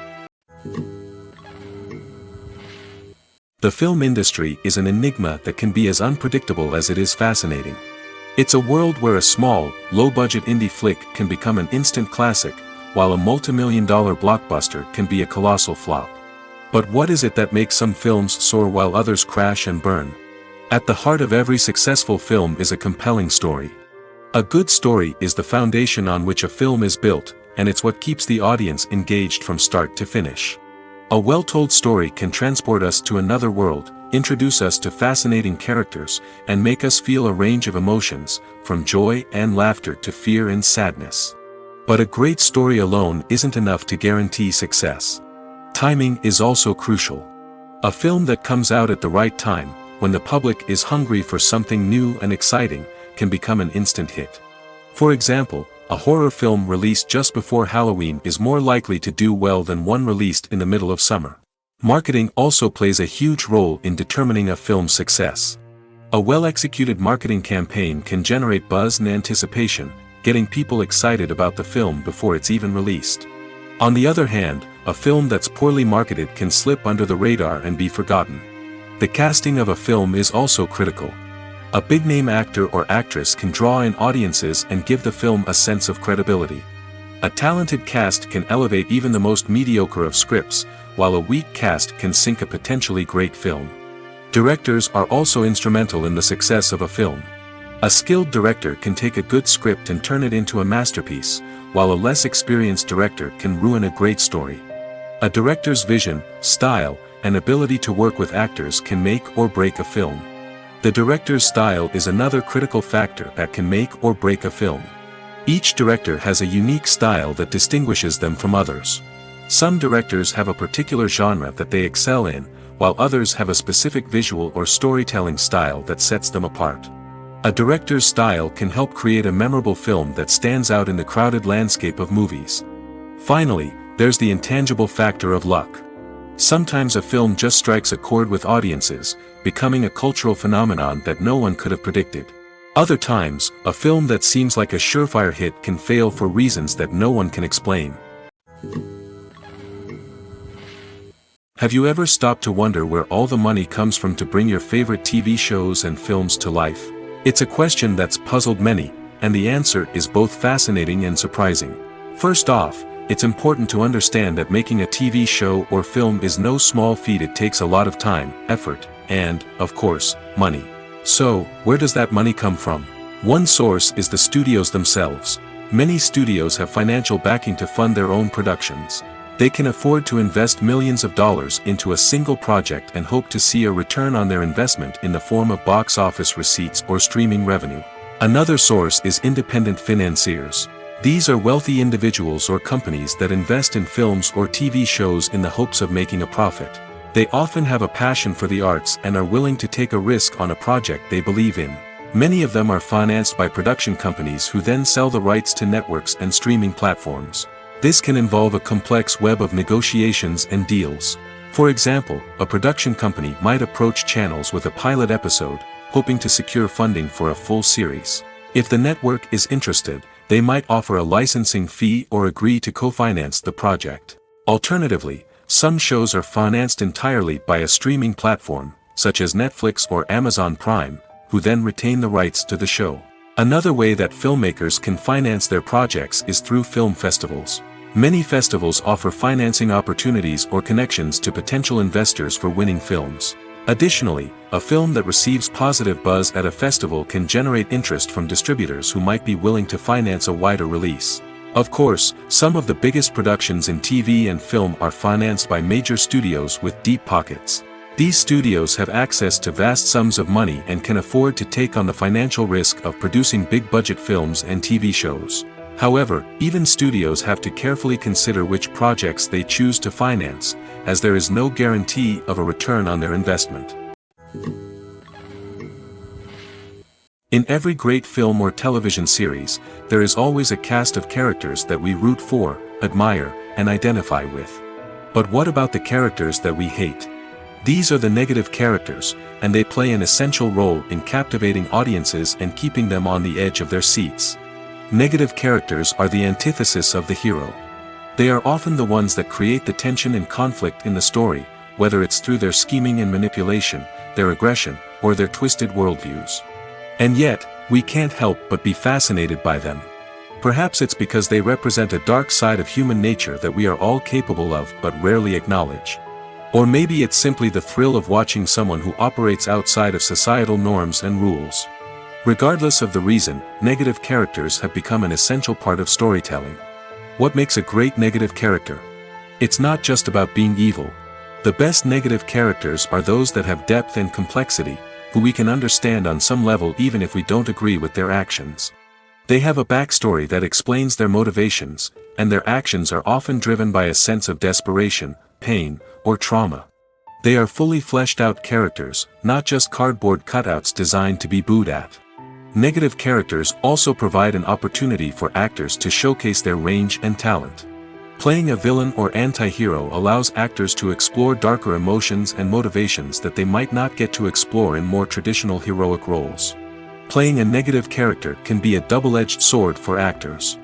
The film industry is an enigma that can be as unpredictable as it is fascinating. It's a world where a small, low-budget indie flick can become an instant classic, while a multi-million-dollar blockbuster can be a colossal flop. But what is it that makes some films soar while others crash and burn? At the heart of every successful film is a compelling story. A good story is the foundation on which a film is built, and it's what keeps the audience engaged from start to finish. A well-told story can transport us to another world, introduce us to fascinating characters, and make us feel a range of emotions, from joy and laughter to fear and sadness. But a great story alone isn't enough to guarantee success. Timing is also crucial. A film that comes out at the right time, when the public is hungry for something new and exciting, can become an instant hit. For example, a horror film released just before Halloween is more likely to do well than one released in the middle of summer. Marketing also plays a huge role in determining a film's success. A well-executed marketing campaign can generate buzz and anticipation, getting people excited about the film before it's even released. On the other hand, a film that's poorly marketed can slip under the radar and be forgotten. The casting of a film is also critical. A big-name actor or actress can draw in audiences and give the film a sense of credibility. A talented cast can elevate even the most mediocre of scripts, while a weak cast can sink a potentially great film. Directors are also instrumental in the success of a film. A skilled director can take a good script and turn it into a masterpiece, while a less experienced director can ruin a great story. A director's vision, style, and ability to work with actors can make or break a film. The director's style is another critical factor that can make or break a film. Each director has a unique style that distinguishes them from others. Some directors have a particular genre that they excel in, while others have a specific visual or storytelling style that sets them apart. A director's style can help create a memorable film that stands out in the crowded landscape of movies. Finally, there's the intangible factor of luck. Sometimes a film just strikes a chord with audiences, becoming a cultural phenomenon that no one could have predicted. Other times, a film that seems like a surefire hit can fail for reasons that no one can explain. Have you ever stopped to wonder where all the money comes from to bring your favorite TV shows and films to life? It's a question that's puzzled many, and the answer is both fascinating and surprising. First off, it's important to understand that making a TV show or film is no small feat. It takes a lot of time, effort, and, of course, money. So, where does that money come from? One source is the studios themselves. Many studios have financial backing to fund their own productions. They can afford to invest millions of dollars into a single project and hope to see a return on their investment in the form of box office receipts or streaming revenue. Another source is independent financiers. These are wealthy individuals or companies that invest in films or TV shows in the hopes of making a profit. They often have a passion for the arts and are willing to take a risk on a project they believe in. Many of them are financed by production companies who then sell the rights to networks and streaming platforms. This can involve a complex web of negotiations and deals. For example, a production company might approach channels with a pilot episode, hoping to secure funding for a full series. If the network is interested, they might offer a licensing fee or agree to co-finance the project. Alternatively, some shows are financed entirely by a streaming platform, such as Netflix or Amazon Prime, who then retain the rights to the show. Another way that filmmakers can finance their projects is through film festivals. Many festivals offer financing opportunities or connections to potential investors for winning films. Additionally, a film that receives positive buzz at a festival can generate interest from distributors who might be willing to finance a wider release. Of course, some of the biggest productions in TV and film are financed by major studios with deep pockets. These studios have access to vast sums of money and can afford to take on the financial risk of producing big-budget films and TV shows. However, even studios have to carefully consider which projects they choose to finance, as there is no guarantee of a return on their investment. In every great film or television series, there is always a cast of characters that we root for, admire, and identify with. But what about the characters that we hate? These are the negative characters, and they play an essential role in captivating audiences and keeping them on the edge of their seats. Negative characters are the antithesis of the hero. They are often the ones that create the tension and conflict in the story, whether it's through their scheming and manipulation, their aggression, or their twisted worldviews. And yet, we can't help but be fascinated by them. Perhaps it's because they represent a dark side of human nature that we are all capable of but rarely acknowledge. Or maybe it's simply the thrill of watching someone who operates outside of societal norms and rules. Regardless of the reason, negative characters have become an essential part of storytelling. What makes a great negative character? It's not just about being evil. The best negative characters are those that have depth and complexity, who we can understand on some level even if we don't agree with their actions. They have a backstory that explains their motivations, and their actions are often driven by a sense of desperation, pain, or trauma. They are fully fleshed out characters, not just cardboard cutouts designed to be booed at. Negative characters also provide an opportunity for actors to showcase their range and talent. Playing a villain or anti-hero allows actors to explore darker emotions and motivations that they might not get to explore in more traditional heroic roles. Playing a negative character can be a double-edged sword for actors.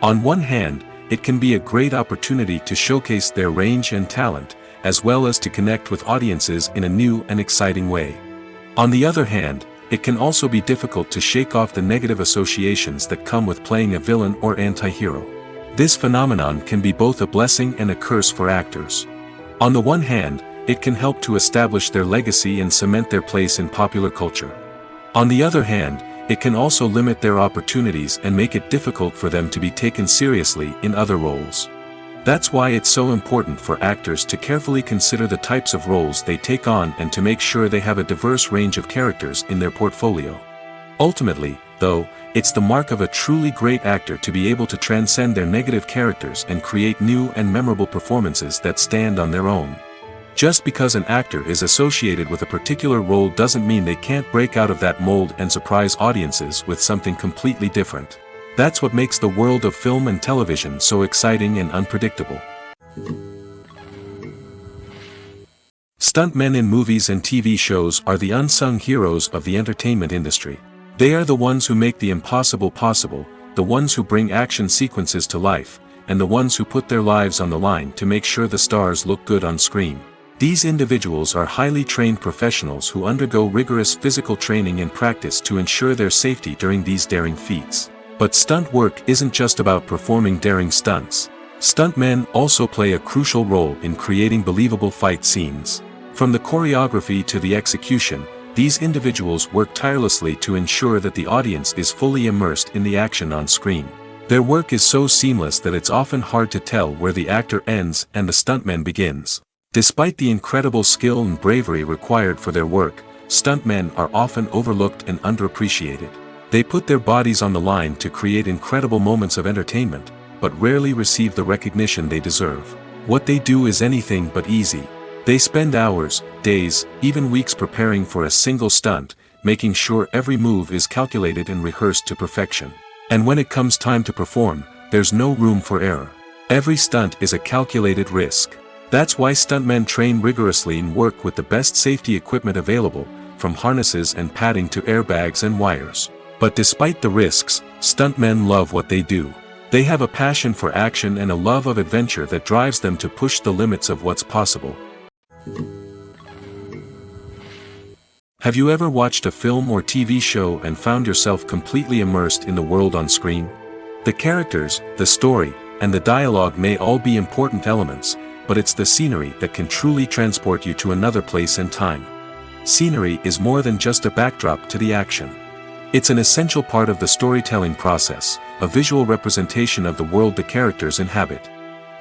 On one hand, it can be a great opportunity to showcase their range and talent, as well as to connect with audiences in a new and exciting way. On the other hand, it can also be difficult to shake off the negative associations that come with playing a villain or anti-hero. This phenomenon can be both a blessing and a curse for actors. On the one hand, it can help to establish their legacy and cement their place in popular culture. On the other hand, it can also limit their opportunities and make it difficult for them to be taken seriously in other roles. That's why it's so important for actors to carefully consider the types of roles they take on and to make sure they have a diverse range of characters in their portfolio. Ultimately, though, it's the mark of a truly great actor to be able to transcend their negative characters and create new and memorable performances that stand on their own. Just because an actor is associated with a particular role doesn't mean they can't break out of that mold and surprise audiences with something completely different. That's what makes the world of film and television so exciting and unpredictable. Stuntmen in movies and TV shows are the unsung heroes of the entertainment industry. They are the ones who make the impossible possible, the ones who bring action sequences to life, and the ones who put their lives on the line to make sure the stars look good on screen. These individuals are highly trained professionals who undergo rigorous physical training and practice to ensure their safety during these daring feats. But stunt work isn't just about performing daring stunts. Stuntmen also play a crucial role in creating believable fight scenes. From the choreography to the execution, these individuals work tirelessly to ensure that the audience is fully immersed in the action on screen. Their work is so seamless that it's often hard to tell where the actor ends and the stuntman begins. Despite the incredible skill and bravery required for their work, stuntmen are often overlooked and underappreciated. They put their bodies on the line to create incredible moments of entertainment, but rarely receive the recognition they deserve. What they do is anything but easy. They spend hours, days, even weeks preparing for a single stunt, making sure every move is calculated and rehearsed to perfection. And when it comes time to perform, there's no room for error. Every stunt is a calculated risk. That's why stuntmen train rigorously and work with the best safety equipment available, from harnesses and padding to airbags and wires. But despite the risks, stuntmen love what they do. They have a passion for action and a love of adventure that drives them to push the limits of what's possible. Have you ever watched a film or TV show and found yourself completely immersed in the world on screen? The characters, the story, and the dialogue may all be important elements, but it's the scenery that can truly transport you to another place and time. Scenery is more than just a backdrop to the action. It's an essential part of the storytelling process, a visual representation of the world the characters inhabit.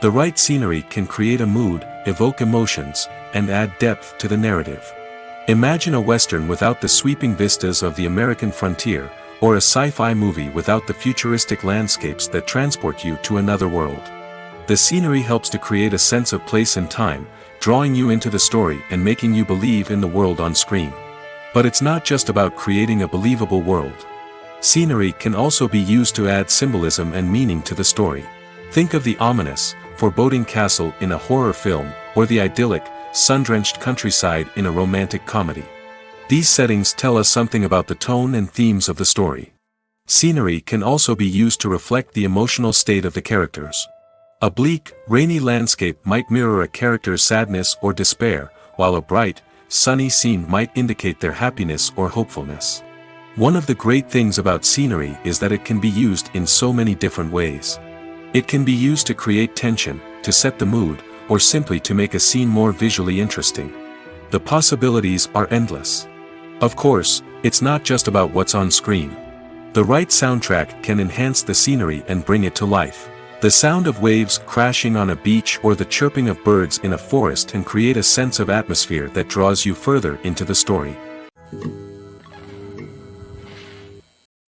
The right scenery can create a mood, evoke emotions, and add depth to the narrative. Imagine a Western without the sweeping vistas of the American frontier, or a sci-fi movie without the futuristic landscapes that transport you to another world. The scenery helps to create a sense of place and time, drawing you into the story and making you believe in the world on screen. But it's not just about creating a believable world. Scenery can also be used to add symbolism and meaning to the story. Think of the ominous, foreboding castle in a horror film, or the idyllic, sun-drenched countryside in a romantic comedy. These settings tell us something about the tone and themes of the story. Scenery can also be used to reflect the emotional state of the characters. A bleak, rainy landscape might mirror a character's sadness or despair, while a bright, sunny scene might indicate their happiness or hopefulness. One of the great things about scenery is that it can be used in so many different ways. It can be used to create tension, to set the mood, or simply to make a scene more visually interesting. The possibilities are endless. Of course, it's not just about what's on screen. The right soundtrack can enhance the scenery and bring it to life. The sound of waves crashing on a beach or the chirping of birds in a forest can create a sense of atmosphere that draws you further into the story.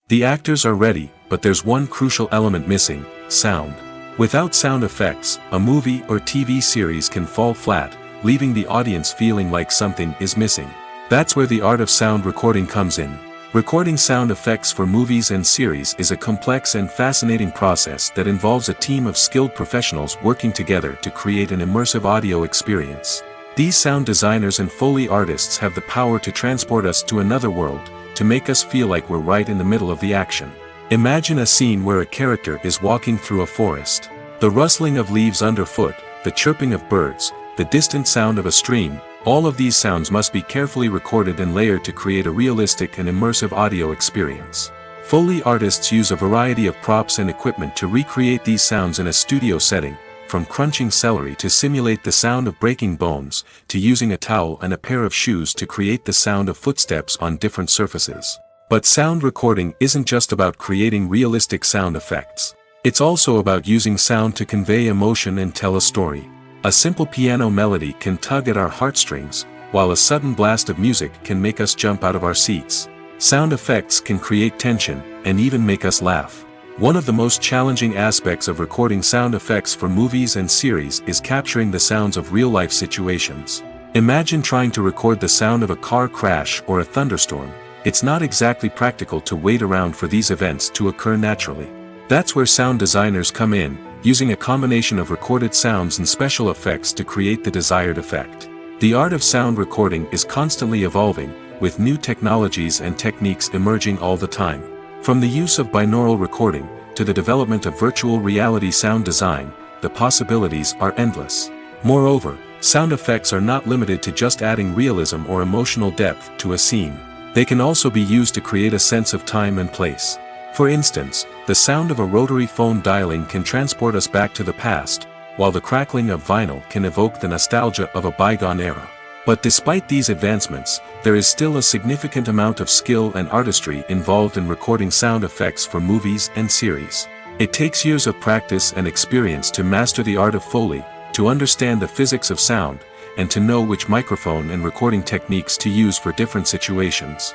The actors are ready, but there's one crucial element missing: sound. Without sound effects, a movie or TV series can fall flat, leaving the audience feeling like something is missing. That's where the art of sound recording comes in. Recording sound effects for movies and series is a complex and fascinating process that involves a team of skilled professionals working together to create an immersive audio experience. These sound designers and Foley artists have the power to transport us to another world, to make us feel like we're right in the middle of the action. Imagine a scene where a character is walking through a forest. The rustling of leaves underfoot, the chirping of birds, the distant sound of a stream, all of these sounds must be carefully recorded and layered to create a realistic and immersive audio experience. Foley artists use a variety of props and equipment to recreate these sounds in a studio setting, from crunching celery to simulate the sound of breaking bones, to using a towel and a pair of shoes to create the sound of footsteps on different surfaces. But sound recording isn't just about creating realistic sound effects. It's also about using sound to convey emotion and tell a story. A simple piano melody can tug at our heartstrings, while a sudden blast of music can make us jump out of our seats. Sound effects can create tension, and even make us laugh. One of the most challenging aspects of recording sound effects for movies and series is capturing the sounds of real-life situations. Imagine trying to record the sound of a car crash or a thunderstorm. It's not exactly practical to wait around for these events to occur naturally. That's where sound designers come in, using a combination of recorded sounds and special effects to create the desired effect. The art of sound recording is constantly evolving, with new technologies and techniques emerging all the time. From the use of binaural recording, to the development of virtual reality sound design, the possibilities are endless. Moreover, sound effects are not limited to just adding realism or emotional depth to a scene. They can also be used to create a sense of time and place. For instance, the sound of a rotary phone dialing can transport us back to the past, while the crackling of vinyl can evoke the nostalgia of a bygone era. But despite these advancements, there is still a significant amount of skill and artistry involved in recording sound effects for movies and series. It takes years of practice and experience to master the art of Foley, to understand the physics of sound, and to know which microphone and recording techniques to use for different situations.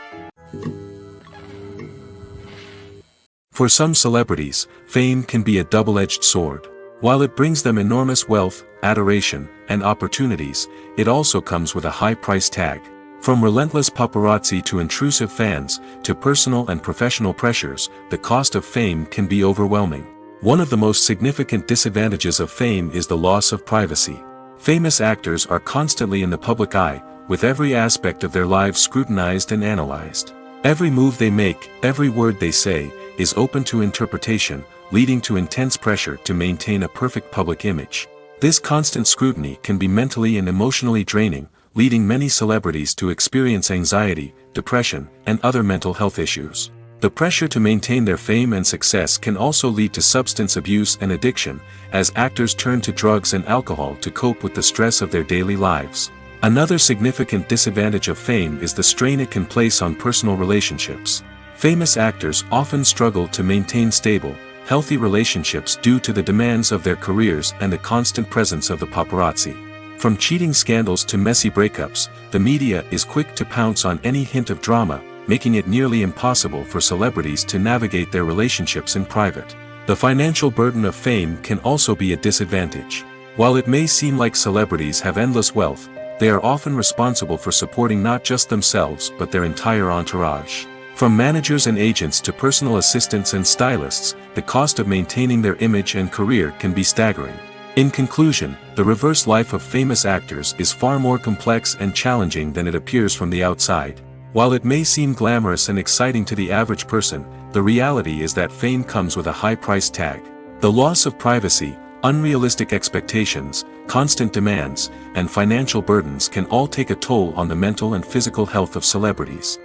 For some celebrities, fame can be a double-edged sword. While it brings them enormous wealth, adoration, and opportunities, it also comes with a high price tag. From relentless paparazzi to intrusive fans, to personal and professional pressures, the cost of fame can be overwhelming. One of the most significant disadvantages of fame is the loss of privacy. Famous actors are constantly in the public eye, with every aspect of their lives scrutinized and analyzed. Every move they make, every word they say, is open to interpretation, leading to intense pressure to maintain a perfect public image. This constant scrutiny can be mentally and emotionally draining, leading many celebrities to experience anxiety, depression, and other mental health issues. The pressure to maintain their fame and success can also lead to substance abuse and addiction, as actors turn to drugs and alcohol to cope with the stress of their daily lives. Another significant disadvantage of fame is the strain it can place on personal relationships. Famous actors often struggle to maintain stable, healthy relationships due to the demands of their careers and the constant presence of the paparazzi. From cheating scandals to messy breakups, the media is quick to pounce on any hint of drama, making it nearly impossible for celebrities to navigate their relationships in private. The financial burden of fame can also be a disadvantage. While it may seem like celebrities have endless wealth, they are often responsible for supporting not just themselves but their entire entourage. From managers and agents to personal assistants and stylists, the cost of maintaining their image and career can be staggering. In conclusion, the reverse life of famous actors is far more complex and challenging than it appears from the outside. While it may seem glamorous and exciting to the average person, the reality is that fame comes with a high price tag. The loss of privacy, unrealistic expectations, constant demands, and financial burdens can all take a toll on the mental and physical health of celebrities.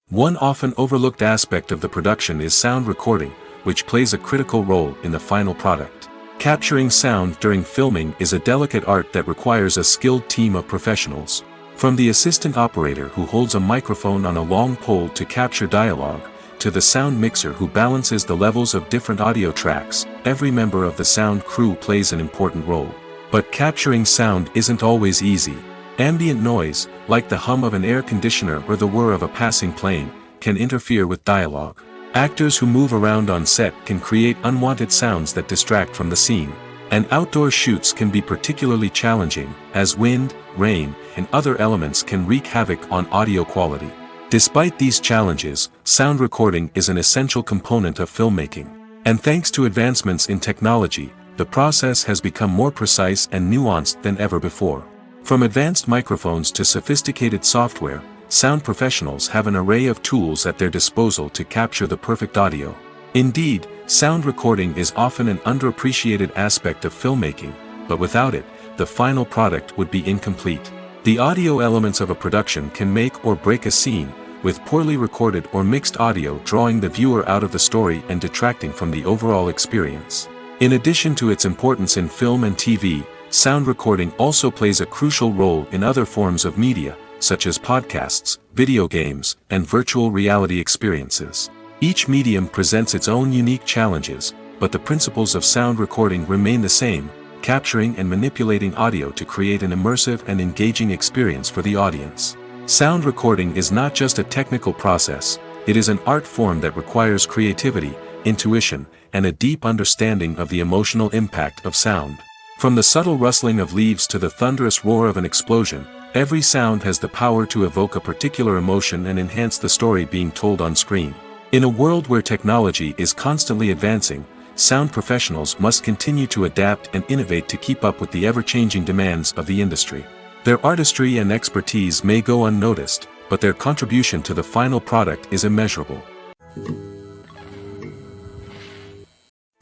One often overlooked aspect of the production is sound recording, which plays a critical role in the final product. Capturing sound during filming is a delicate art that requires a skilled team of professionals. From the assistant operator who holds a microphone on a long pole to capture dialogue, to the sound mixer who balances the levels of different audio tracks, every member of the sound crew plays an important role. But capturing sound isn't always easy. Ambient noise, like the hum of an air conditioner or the whir of a passing plane, can interfere with dialogue. Actors who move around on set can create unwanted sounds that distract from the scene. And outdoor shoots can be particularly challenging, as wind, rain, and other elements can wreak havoc on audio quality. Despite these challenges, sound recording is an essential component of filmmaking. And thanks to advancements in technology, the process has become more precise and nuanced than ever before. From advanced microphones to sophisticated software, sound professionals have an array of tools at their disposal to capture the perfect audio. Indeed, sound recording is often an underappreciated aspect of filmmaking, but without it, the final product would be incomplete. The audio elements of a production can make or break a scene, with poorly recorded or mixed audio drawing the viewer out of the story and detracting from the overall experience. In addition to its importance in film and TV, sound recording also plays a crucial role in other forms of media, such as podcasts, video games, and virtual reality experiences. Each medium presents its own unique challenges, but the principles of sound recording remain the same, capturing and manipulating audio to create an immersive and engaging experience for the audience. Sound recording is not just a technical process, it is an art form that requires creativity, intuition, and a deep understanding of the emotional impact of sound. From the subtle rustling of leaves to the thunderous roar of an explosion, every sound has the power to evoke a particular emotion and enhance the story being told on screen. In a world where technology is constantly advancing, sound professionals must continue to adapt and innovate to keep up with the ever-changing demands of the industry. Their artistry and expertise may go unnoticed, but their contribution to the final product is immeasurable.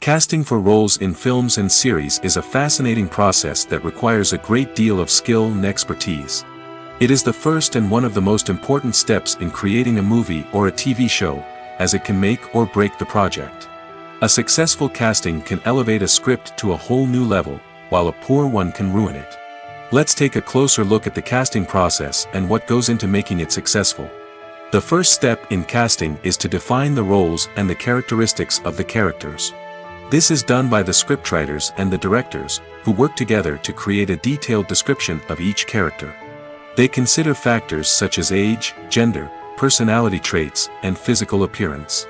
Casting for roles in films and series is a fascinating process that requires a great deal of skill and expertise. It is the first and one of the most important steps in creating a movie or a TV show, as it can make or break the project. A successful casting can elevate a script to a whole new level, while a poor one can ruin it. Let's take a closer look at the casting process and what goes into making it successful. The first step in casting is to define the roles and the characteristics of the characters. This is done by the scriptwriters and the directors, who work together to create a detailed description of each character. They consider factors such as age, gender, personality traits, and physical appearance.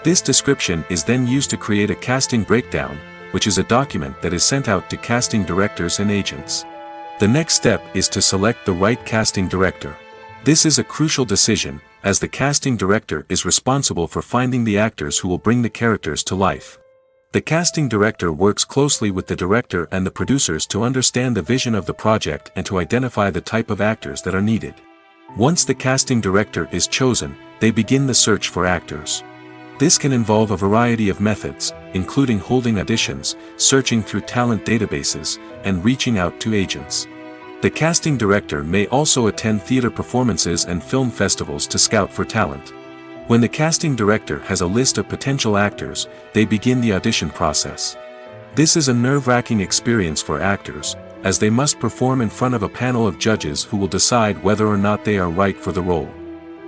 This description is then used to create a casting breakdown, which is a document that is sent out to casting directors and agents. The next step is to select the right casting director. This is a crucial decision, as the casting director is responsible for finding the actors who will bring the characters to life. The casting director works closely with the director and the producers to understand the vision of the project and to identify the type of actors that are needed. Once the casting director is chosen, they begin the search for actors. This can involve a variety of methods, including holding auditions, searching through talent databases, and reaching out to agents. The casting director may also attend theater performances and film festivals to scout for talent. When the casting director has a list of potential actors, they begin the audition process. This is a nerve-wracking experience for actors, as they must perform in front of a panel of judges who will decide whether or not they are right for the role.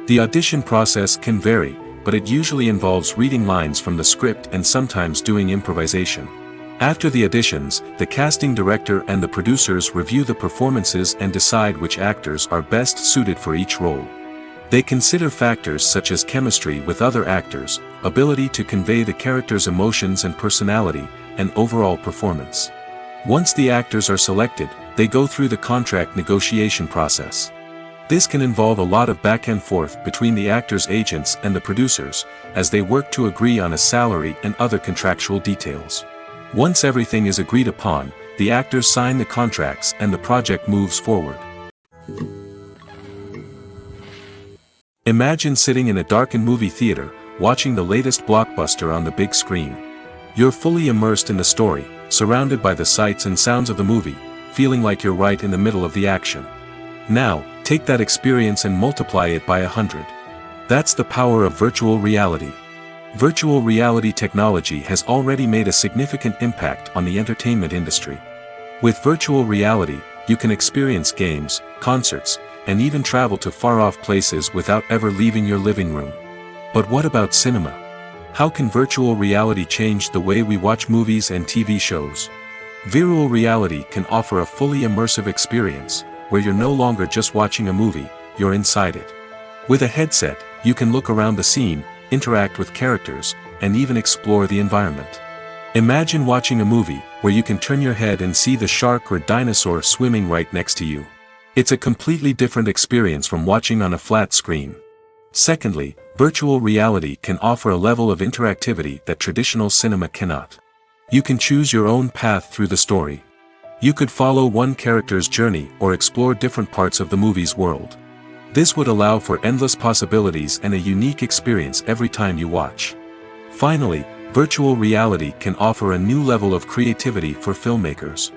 The audition process can vary, but it usually involves reading lines from the script and sometimes doing improvisation. After the auditions, the casting director and the producers review the performances and decide which actors are best suited for each role. They consider factors such as chemistry with other actors, ability to convey the character's emotions and personality, and overall performance. Once the actors are selected, they go through the contract negotiation process. This can involve a lot of back and forth between the actors' agents and the producers, as they work to agree on a salary and other contractual details. Once everything is agreed upon, the actors sign the contracts and the project moves forward. Imagine sitting in a darkened movie theater, watching the latest blockbuster on the big screen. You're fully immersed in the story, surrounded by the sights and sounds of the movie, feeling like you're right in the middle of the action. Now, take that experience and multiply it by 100. That's the power of virtual reality. Virtual reality technology has already made a significant impact on the entertainment industry. With virtual reality, you can experience games, concerts, and even travel to far-off places without ever leaving your living room. But what about cinema? How can virtual reality change the way we watch movies and TV shows? Virtual reality can offer a fully immersive experience, where you're no longer just watching a movie, you're inside it. With a headset, you can look around the scene, interact with characters, and even explore the environment. Imagine watching a movie, where you can turn your head and see the shark or dinosaur swimming right next to you. It's a completely different experience from watching on a flat screen. Secondly, virtual reality can offer a level of interactivity that traditional cinema cannot. You can choose your own path through the story. You could follow one character's journey or explore different parts of the movie's world. This would allow for endless possibilities and a unique experience every time you watch. Finally, virtual reality can offer a new level of creativity for filmmakers.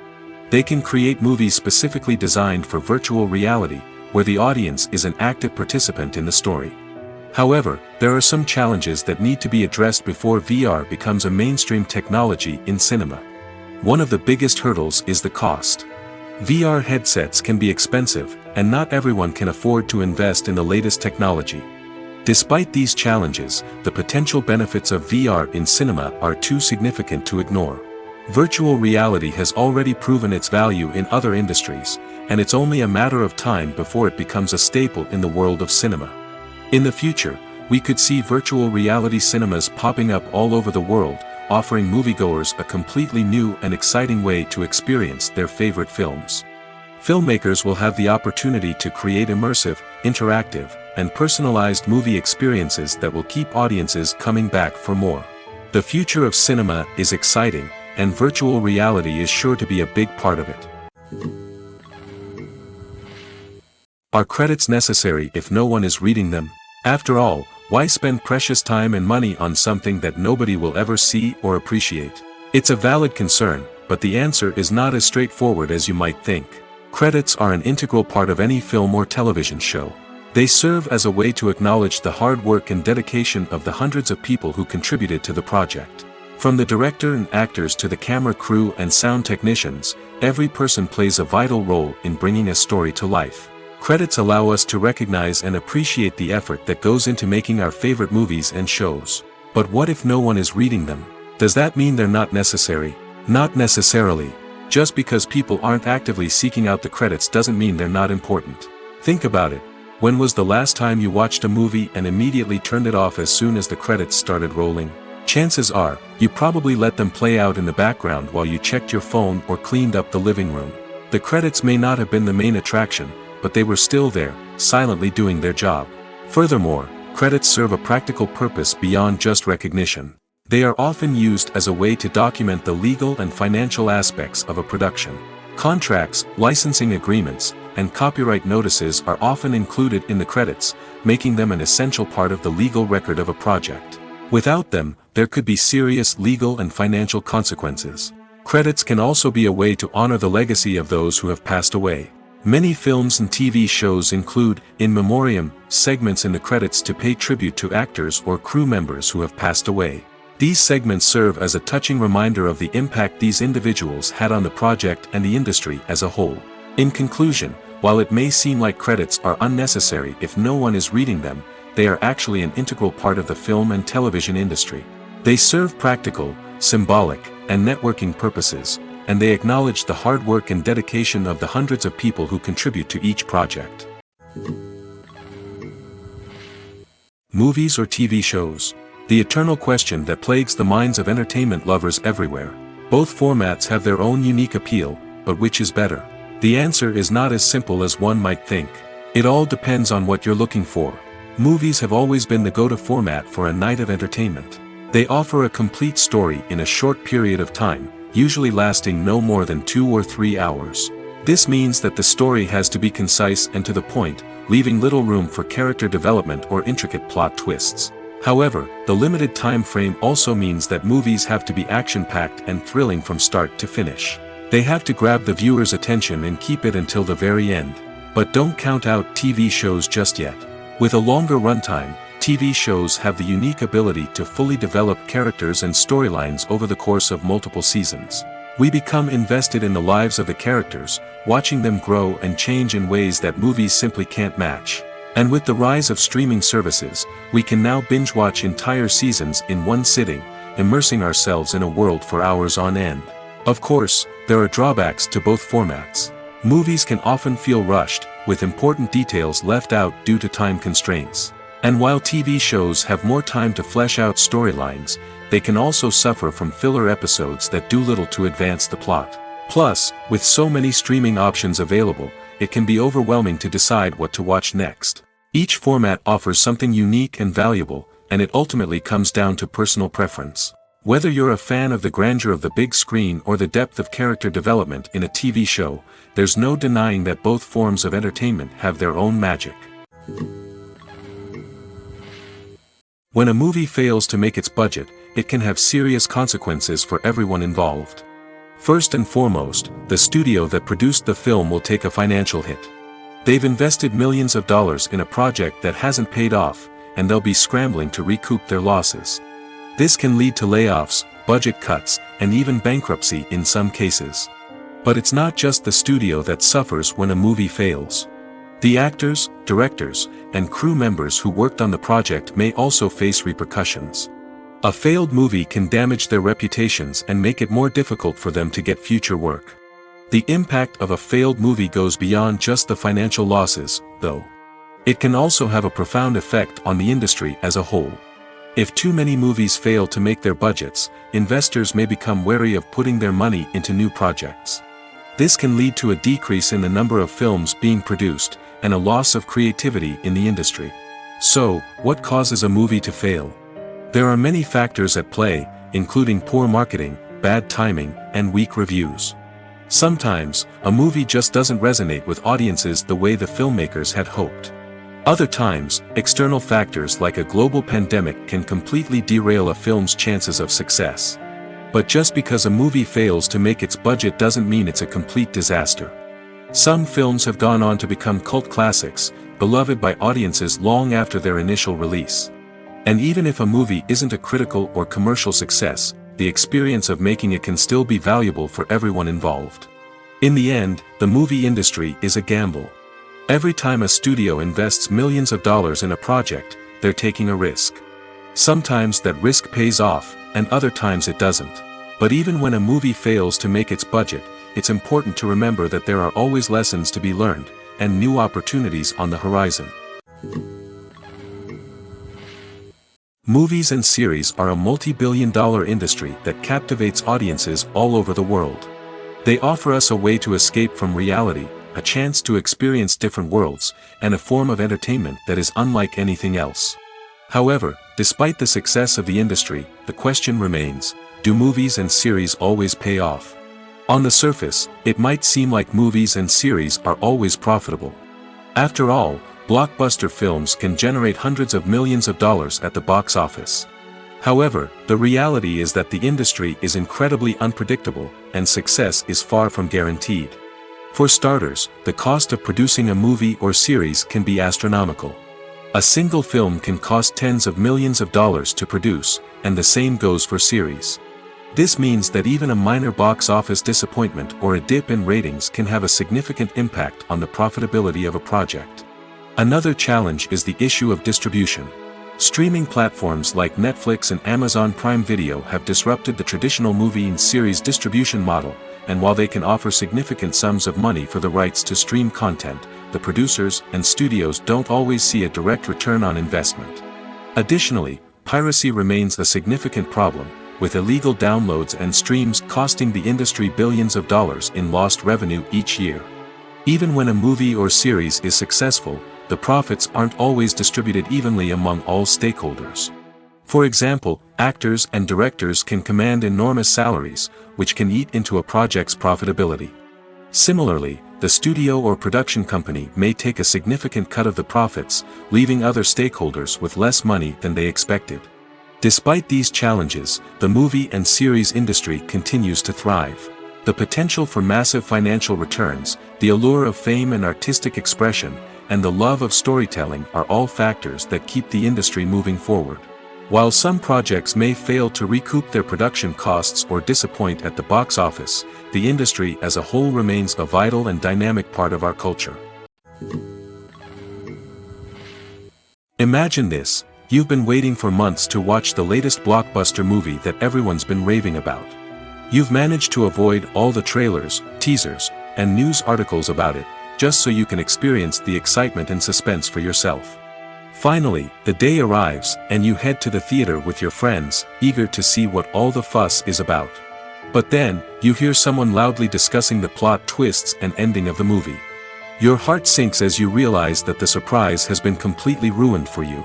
They can create movies specifically designed for virtual reality, where the audience is an active participant in the story. However, there are some challenges that need to be addressed before VR becomes a mainstream technology in cinema. One of the biggest hurdles is the cost. VR headsets can be expensive, and not everyone can afford to invest in the latest technology. Despite these challenges, the potential benefits of VR in cinema are too significant to ignore. Virtual reality has already proven its value in other industries, and it's only a matter of time before it becomes a staple in the world of cinema. In the future, we could see virtual reality cinemas popping up all over the world, offering moviegoers a completely new and exciting way to experience their favorite films. Filmmakers will have the opportunity to create immersive, interactive, and personalized movie experiences that will keep audiences coming back for more. The future of cinema is exciting, and virtual reality is sure to be a big part of it. Are credits necessary if no one is reading them? After all, why spend precious time and money on something that nobody will ever see or appreciate? It's a valid concern, but the answer is not as straightforward as you might think. Credits are an integral part of any film or television show. They serve as a way to acknowledge the hard work and dedication of the hundreds of people who contributed to the project. From the director and actors to the camera crew and sound technicians, every person plays a vital role in bringing a story to life. Credits allow us to recognize and appreciate the effort that goes into making our favorite movies and shows. But what if no one is reading them? Does that mean they're not necessary? Not necessarily. Just because people aren't actively seeking out the credits doesn't mean they're not important. Think about it. When was the last time you watched a movie and immediately turned it off as soon as the credits started rolling? Chances are, you probably let them play out in the background while you checked your phone or cleaned up the living room. The credits may not have been the main attraction, but they were still there, silently doing their job. Furthermore, credits serve a practical purpose beyond just recognition. They are often used as a way to document the legal and financial aspects of a production. Contracts, licensing agreements, and copyright notices are often included in the credits, making them an essential part of the legal record of a project. Without them, there could be serious legal and financial consequences. Credits can also be a way to honor the legacy of those who have passed away. Many films and TV shows include, in memoriam, segments in the credits to pay tribute to actors or crew members who have passed away. These segments serve as a touching reminder of the impact these individuals had on the project and the industry as a whole. In conclusion, while it may seem like credits are unnecessary if no one is reading them, they are actually an integral part of the film and television industry. They serve practical, symbolic, and networking purposes, and they acknowledge the hard work and dedication of the hundreds of people who contribute to each project. Movies or TV shows? The eternal question that plagues the minds of entertainment lovers everywhere. Both formats have their own unique appeal, but which is better? The answer is not as simple as one might think. It all depends on what you're looking for. Movies have always been the go-to format for a night of entertainment. They offer a complete story in a short period of time, usually lasting no more than 2 or 3 hours. This means that the story has to be concise and to the point, leaving little room for character development or intricate plot twists. However, the limited time frame also means that movies have to be action-packed and thrilling from start to finish. They have to grab the viewer's attention and keep it until the very end. But don't count out TV shows just yet. With a longer runtime, TV shows have the unique ability to fully develop characters and storylines over the course of multiple seasons. We become invested in the lives of the characters, watching them grow and change in ways that movies simply can't match. And with the rise of streaming services, we can now binge-watch entire seasons in one sitting, immersing ourselves in a world for hours on end. Of course, there are drawbacks to both formats. Movies can often feel rushed, with important details left out due to time constraints. And while TV shows have more time to flesh out storylines, they can also suffer from filler episodes that do little to advance the plot. Plus, with so many streaming options available, it can be overwhelming to decide what to watch next. Each format offers something unique and valuable, and it ultimately comes down to personal preference. Whether you're a fan of the grandeur of the big screen or the depth of character development in a TV show, there's no denying that both forms of entertainment have their own magic. When a movie fails to make its budget, it can have serious consequences for everyone involved. First and foremost, the studio that produced the film will take a financial hit. They've invested millions of dollars in a project that hasn't paid off, and they'll be scrambling to recoup their losses. This can lead to layoffs, budget cuts, and even bankruptcy in some cases. But it's not just the studio that suffers when a movie fails. The actors, directors, and crew members who worked on the project may also face repercussions. A failed movie can damage their reputations and make it more difficult for them to get future work. The impact of a failed movie goes beyond just the financial losses, though. It can also have a profound effect on the industry as a whole. If too many movies fail to make their budgets, investors may become wary of putting their money into new projects. This can lead to a decrease in the number of films being produced, and a loss of creativity in the industry. So, what causes a movie to fail? There are many factors at play, including poor marketing, bad timing, and weak reviews. Sometimes, a movie just doesn't resonate with audiences the way the filmmakers had hoped. Other times, external factors like a global pandemic can completely derail a film's chances of success. But just because a movie fails to make its budget doesn't mean it's a complete disaster. Some films have gone on to become cult classics, beloved by audiences long after their initial release. And even if a movie isn't a critical or commercial success, the experience of making it can still be valuable for everyone involved. In the end, the movie industry is a gamble. Every time a studio invests millions of dollars in a project, they're taking a risk. Sometimes that risk pays off, and other times it doesn't. But even when a movie fails to make its budget, it's important to remember that there are always lessons to be learned, and new opportunities on the horizon. Movies and series are a multi-billion-dollar industry that captivates audiences all over the world. They offer us a way to escape from reality, a chance to experience different worlds, and a form of entertainment that is unlike anything else. However, despite the success of the industry, the question remains, do movies and series always pay off? On the surface, it might seem like movies and series are always profitable. After all, blockbuster films can generate hundreds of millions of dollars at the box office. However, the reality is that the industry is incredibly unpredictable, and success is far from guaranteed. For starters, the cost of producing a movie or series can be astronomical. A single film can cost tens of millions of dollars to produce, and the same goes for series. This means that even a minor box office disappointment or a dip in ratings can have a significant impact on the profitability of a project. Another challenge is the issue of distribution. Streaming platforms like Netflix and Amazon Prime Video have disrupted the traditional movie and series distribution model, and while they can offer significant sums of money for the rights to stream content, the producers and studios don't always see a direct return on investment. Additionally, piracy remains a significant problem, with illegal downloads and streams costing the industry billions of dollars in lost revenue each year. Even when a movie or series is successful, the profits aren't always distributed evenly among all stakeholders. For example, actors and directors can command enormous salaries, which can eat into a project's profitability. Similarly, the studio or production company may take a significant cut of the profits, leaving other stakeholders with less money than they expected. Despite these challenges, the movie and series industry continues to thrive. The potential for massive financial returns, the allure of fame and artistic expression, and the love of storytelling are all factors that keep the industry moving forward. While some projects may fail to recoup their production costs or disappoint at the box office, the industry as a whole remains a vital and dynamic part of our culture. Imagine this: you've been waiting for months to watch the latest blockbuster movie that everyone's been raving about. You've managed to avoid all the trailers, teasers, and news articles about it, just so you can experience the excitement and suspense for yourself. Finally, the day arrives, and you head to the theater with your friends, eager to see what all the fuss is about. But then, you hear someone loudly discussing the plot twists and ending of the movie. Your heart sinks as you realize that the surprise has been completely ruined for you.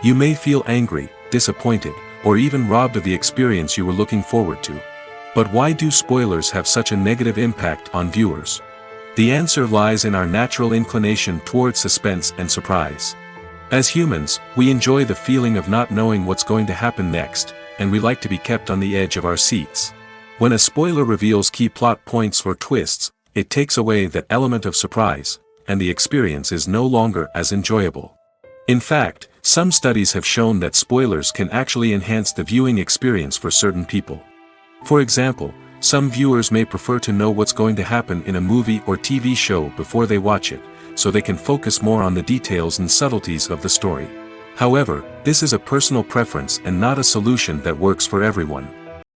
You may feel angry, disappointed, or even robbed of the experience you were looking forward to. But why do spoilers have such a negative impact on viewers? The answer lies in our natural inclination towards suspense and surprise. As humans, we enjoy the feeling of not knowing what's going to happen next, and we like to be kept on the edge of our seats. When a spoiler reveals key plot points or twists, it takes away that element of surprise, and the experience is no longer as enjoyable. In fact, some studies have shown that spoilers can actually enhance the viewing experience for certain people. For example, some viewers may prefer to know what's going to happen in a movie or TV show before they watch it, so they can focus more on the details and subtleties of the story. However, this is a personal preference and not a solution that works for everyone.